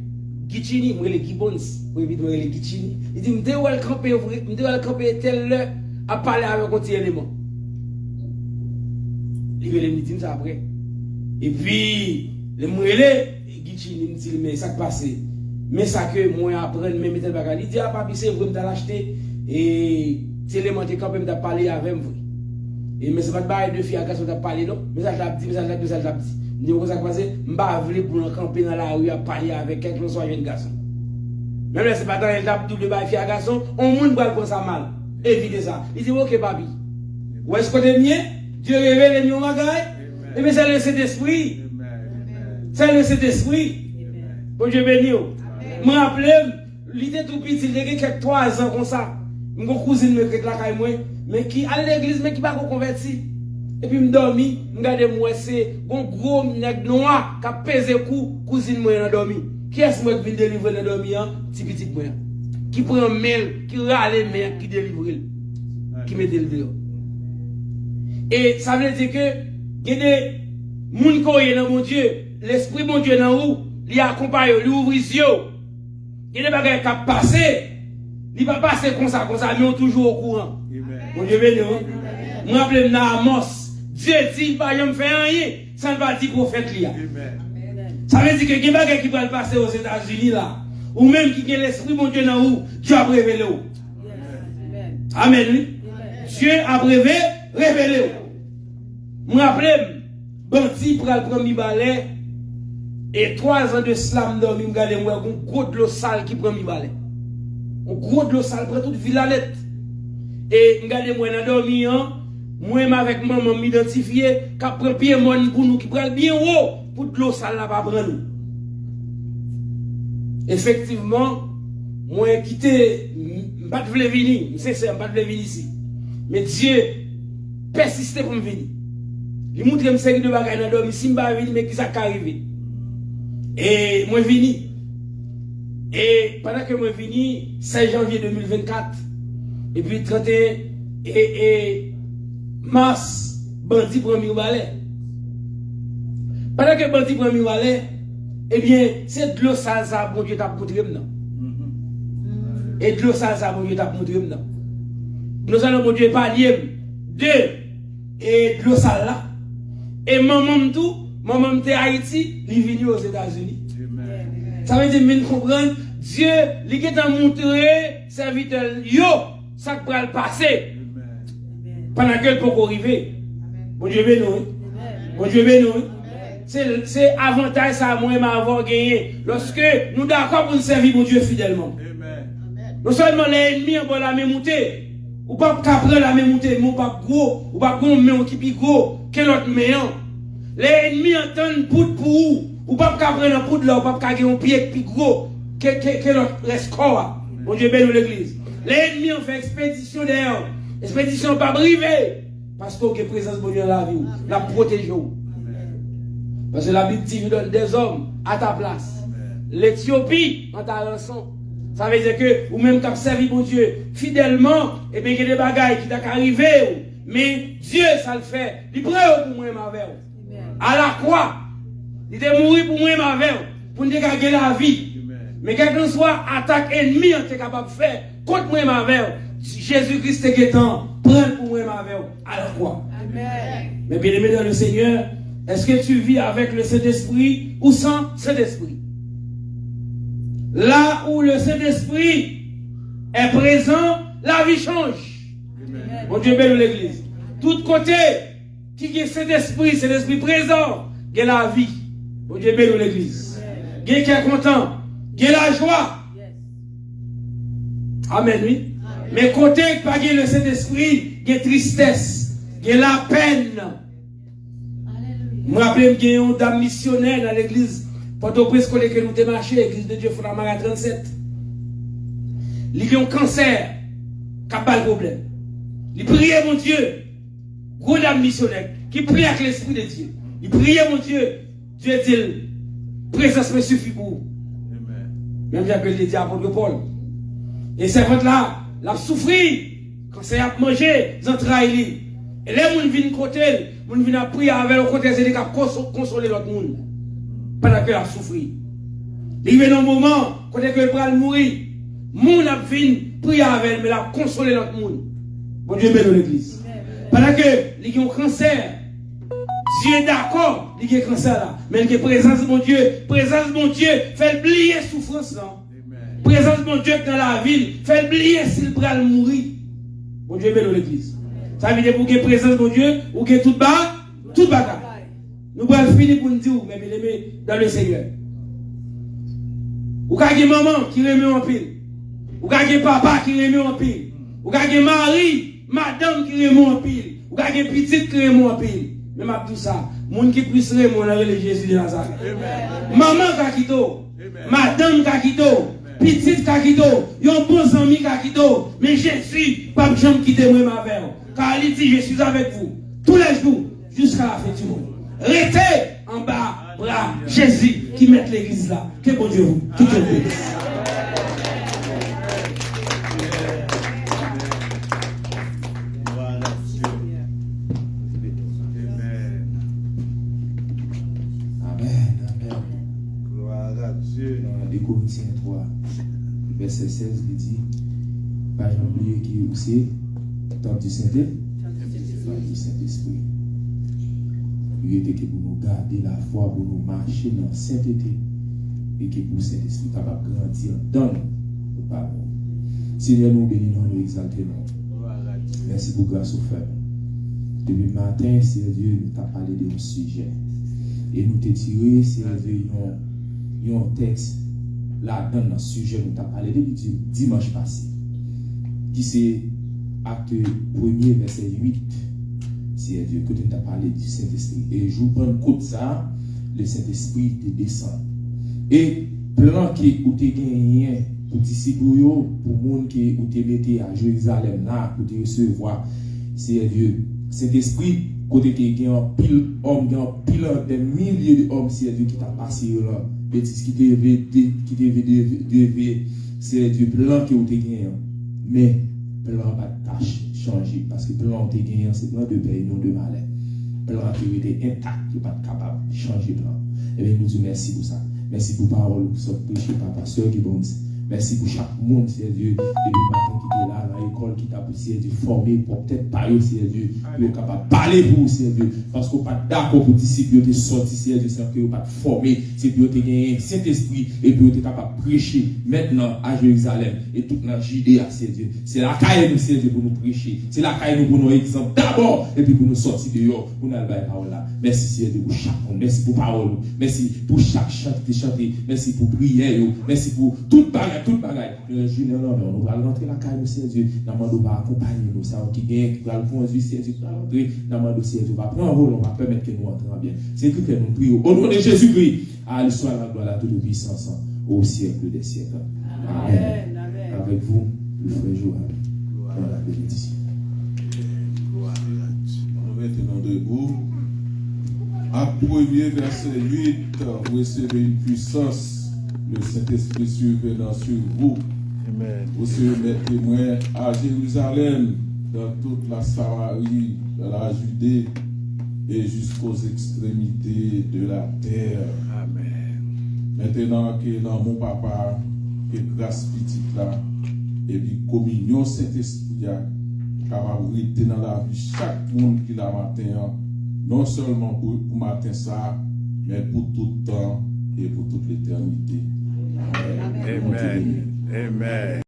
Gichini, moi les Gibbons, oui, vite, moi les Gichini. Il dit, me dit, ouais, le camper tel l'heure à parler avec un petit élément. Il me dit ça après. Et puis, le mouélé, Gichini me dit, mais ça qui passe, mais ça que moi apprends, mais mettre le bagage. Il dit, ah, papi, c'est vrai, je vais l'acheter, et c'est l'élément qui quand même de parler avec moi. Et mais c'est pas de barrer de filles à garçon de parler, non? Mais ça, je l'ai dit, ça, je l'ai dit. Je dis, comment ça passe? Je ne vais pas pour camper dans la rue à parler avec quelqu'un soit jeune garçon. Même là, c'est pas dans les double barrer filles à garçon, on monde va le ça mal. Évitez ça. Il dit, ok, papi. Où est-ce que tu es mien? Dieu révèle les miens magaï. Et bien, c'est le Saint-Esprit. C'est le Saint-Esprit. Bon Dieu béni. Je me rappelle, il était tout petit, il était quelques 3 ans comme ça. Mon cousine me crée la caille moi. Mais qui à l'église, mais qui pas converti. Et puis, je dormi, je regarde moi, c'est un gros nègre noir qui a pesé coup, cousine moi dans dormi. Qui est-ce qui vient délivrer dans dormi, petit moi? Qui prend un mail, qui râle mail, qui délivre, qui met le dehors. Et ça veut dire que, il y a des gens qui sont dans mon Dieu, l'esprit mon Dieu dans où, il accompagne, il ouvre les yeux. Il y a des bagages qui ont passé, il ne va pas passer comme ça, mais on est toujours au courant. Mon Dieu béni. Je me rappelle dans Amos. Dieu dit, il ne va faire rien. Ça ne va dire prophète. Ça veut dire que il y a des gens qui vont passer aux États-Unis là. Ou même qui ont l'esprit mon Dieu dans où Dieu a révélé. Amen. Dieu a révélé. Je me rappelle, bandit pour le premier balai. Et 3 ans de slam dormi, je regarde moi, un gros de l'eau sale qui prend mi balai. Un gros de l'eau sale prend toute villalette. Et regardez-moi dans dormi, moi avec maman m'identifier, qui prend pied mon pour nous, qui prend bien haut, pour de l'eau sale là pas prendre nous. Effectivement, moi quitté, pas de vouloir venir, c'est pas de vouloir venir ici. Mais Dieu persiste pour me venir. Il montre une série de bagages dans dormi, si je ne venir, mais qui ça arrivé. Et moi vini. Et pendant que moi vini, 16 janvier 2024, et puis 31 et mars, bandit premier balai. Pendant que bandit premier balai, eh bien, c'est de l'eau sale ça, bon Dieu t'a montré maintenant. Et de l'eau sale ça, bon Dieu t'a montré maintenant. Nous allons, mon Dieu, parler de et de l'eau sale là. Et maman de Haïti, il est venu aux États-Unis. Ça veut dire, vous comprenez, Dieu, il est montré, serviteur, yo, ça va le passer. Pendant que le peut arriver. Bon Dieu, bénou. Bon Dieu, bénou. C'est avantage ça, moi, m'avoir gagné. Lorsque nous d'accord pour nous servir, mon Dieu, fidèlement. Non seulement les ennemis ont la même montée. Ou pas prendre la même montée, ou pas gros, ou pas gros, mais qui plus gros que l'autre méant. Les ennemis entendent poudre pour vous, ou pas prendre un poudre là, ou pas gagner un pied plus gros que l'autre reste corps. Mon Dieu bénisse l'église. Les ennemis ont fait expédition d'ailleurs. Expédition pas brivée. Parce qu'il y a une présence de Dieu dans la vie, la protège. Parce que la Bible dit, donne des hommes à ta place. L'Éthiopie en ta rançon. Ça veut dire que, ou même quand servi mon Dieu fidèlement, et bien il y a des bagailles qui t'ont arrivé, mais Dieu, ça le fait. Il prend pour moi, ma verre. À la croix, il est mort pour moi, ma verre, pour nous dégager la vie. Mais quel que soit attaque ennemie, on est capable de faire contre moi, ma verre. Jésus-Christ est guettant, prends pour moi, ma verre, à la croix. Amen. Mais bien aimé dans le Seigneur, est-ce que tu vis avec le Saint-Esprit ou sans Saint-Esprit? Là où le Saint-Esprit est présent, la vie change. Mon Dieu bénisse l'église. Tout côté qui est Saint-Esprit, c'est l'Esprit présent, il y a la vie. Mon Dieu bénisse l'église. Il y a qui est content, il y a la joie. Amen, oui. Mais côté pas le Saint-Esprit, il y a tristesse, il y a la peine. Je me rappelle qu'il y a une dame missionnaire dans l'église. Port-au-Prince, que nous avons marché, l'église de Dieu Fondamara 37. Il y a un cancer qui n'a pas de problème. Il prie mon Dieu, gros dame missionnaire, qui prie avec l'Esprit de Dieu. Il prie mon Dieu, Dieu dit, présence me suffit pour vous. Même j'ai appelé le dit à apôtre Paul. Et c'est votre là, la souffrir, quand c'est à manger, ils entraillent. Et là, ils viennent côté, ils viennent prier avec le côté, c'est de consoler l'autre monde. Pendant qu'elle a souffert. Il y a un moment, quand elle va mourir, moun a fini prier avec elle, mais elle a consolé l'autre monde. Bon Dieu bénisse l'église. Pendant que il y a un cancer, Dieu est d'accord, il y a un cancer là. Mais il y a présence de mon Dieu, fait oublier souffrance là. Présence de mon Dieu dans la ville, fait oublier s'il va mourir. Bon Dieu bénisse l'église. Ça veut dire pour qu'il y ait présence de mon Dieu, ou qu'il y ait tout bagarre. Nous allons finir pour nous dire, mais bien aimé, dans le Seigneur. Ou qu'il y ait maman qui remet en pile. Ou qu'il y ait papa qui remet en pile. Ou qu'il y ait mari, madame qui remet en pile. Ou qu'il y ait petite qui remet en pile. Même à tout ça, moun qui puisse remonter le Jésus de Nazareth. Maman kakito, madame kakito, petite kakito, yon bon ami kakito, mais Jésus, pas jamais quitter moi ma mère. Car il dit, je suis avec vous tous les jours jusqu'à la fin du monde. Restez en bas, bras, Jésus qui met l'église là. Que bon Dieu vous, tout le monde. Corinthiens 3, verset 16, il dit, pas oublier qui est aussi, temps du Saint-Esprit. Il était que pour nous garder la foi, pour nous marcher dans la sainteté, et que pour Saint-Esprit capable de grandir dans nous. Pardon. Seigneur, nous bénissons, nous exaltons. Merci pour grâce au frère. Depuis le matin, Seigneur Dieu, nous t'a parlé de nos sujets. Et nous t'ai tiré, Seigneur Dieu, un texte. Là, dans notre sujet, nous avons parlé depuis dimanche passé, qui c'est acte 1er, verset 8. C'est Dieu que nous avons parlé du Saint-Esprit. Et je vous prends compte ça, le Saint-Esprit te descend. Et plan qui ou te gagné pour disciples pour monde qui ou te mettez à Jérusalem là pour te recevoir c'est Dieu. Saint-Esprit côté te gagné pile homme pile des milliers d'hommes c'est Dieu qui t'a passé là. Bêtise qui devait c'est Dieu plan qui ou te gagné. Mais plan pas tâche changer parce que plan te gagné c'est plan de paix non de malheur. Plan qui était intact, qui n'est pas capable de changer plan. Et bien nous disons merci pour ça. Merci pour la parole que vous avez prêché par pasteur qui bon. Merci pour chaque monde, c'est Dieu. Et le matin qui est là, dans l'école qui t'a poussé, Dieu, formé pour peut-être parler, c'est Dieu. Vous êtes capable de parler pour vous, c'est Dieu. Parce qu'on n'est pas d'accord pour disciples, vous êtes sortis, c'est Dieu, c'est que vous n'êtes pas formé, c'est que vous êtes gagné Saint-Esprit, et puis vous êtes capable de prêcher maintenant à Jérusalem, et toute la Judée, c'est Dieu. C'est la caille nous, c'est Dieu, pour nous prêcher. C'est la caille nous, pour nous exemple d'abord, et puis pour nous sortir dehors, pour nous aller la parole là. Merci, c'est Dieu, pour chaque monde. Merci pour la parole. Merci pour chaque chant qui est chanté. Merci pour prière. Merci pour toute bagaille. Toute bagaille. Non, nous allons rentrer la caille, c'est Dieu. Nous allons accompagner nous. Ça qui gagne, nous allons conduire, c'est Dieu. Nous allons rentrer. Nous allons c'est Dieu. On va prendre un rôle, on va permettre que nous entrions bien. C'est que nous prions. Au nom de Jésus-Christ, à l'histoire, la gloire, à toute puissance, au siècle des siècles. Amen. Avec vous, le frère Joël. Dans la bénédiction. Maintenant debout. À premier verset 8, vous recevez une puissance. Le Saint-Esprit survenant sur vous. Amen. Vous serez témoins à Jérusalem, dans toute la Samarie, dans la Judée et jusqu'aux extrémités de la terre. Amen. Maintenant que dans mon papa, que grâce petite là, et puis communion Saint-Esprit, capable de rester dans la vie chaque monde qui l'a matin, non seulement pour matin ça, mais pour tout le temps et pour toute l'éternité. Amen. Amen. Amen.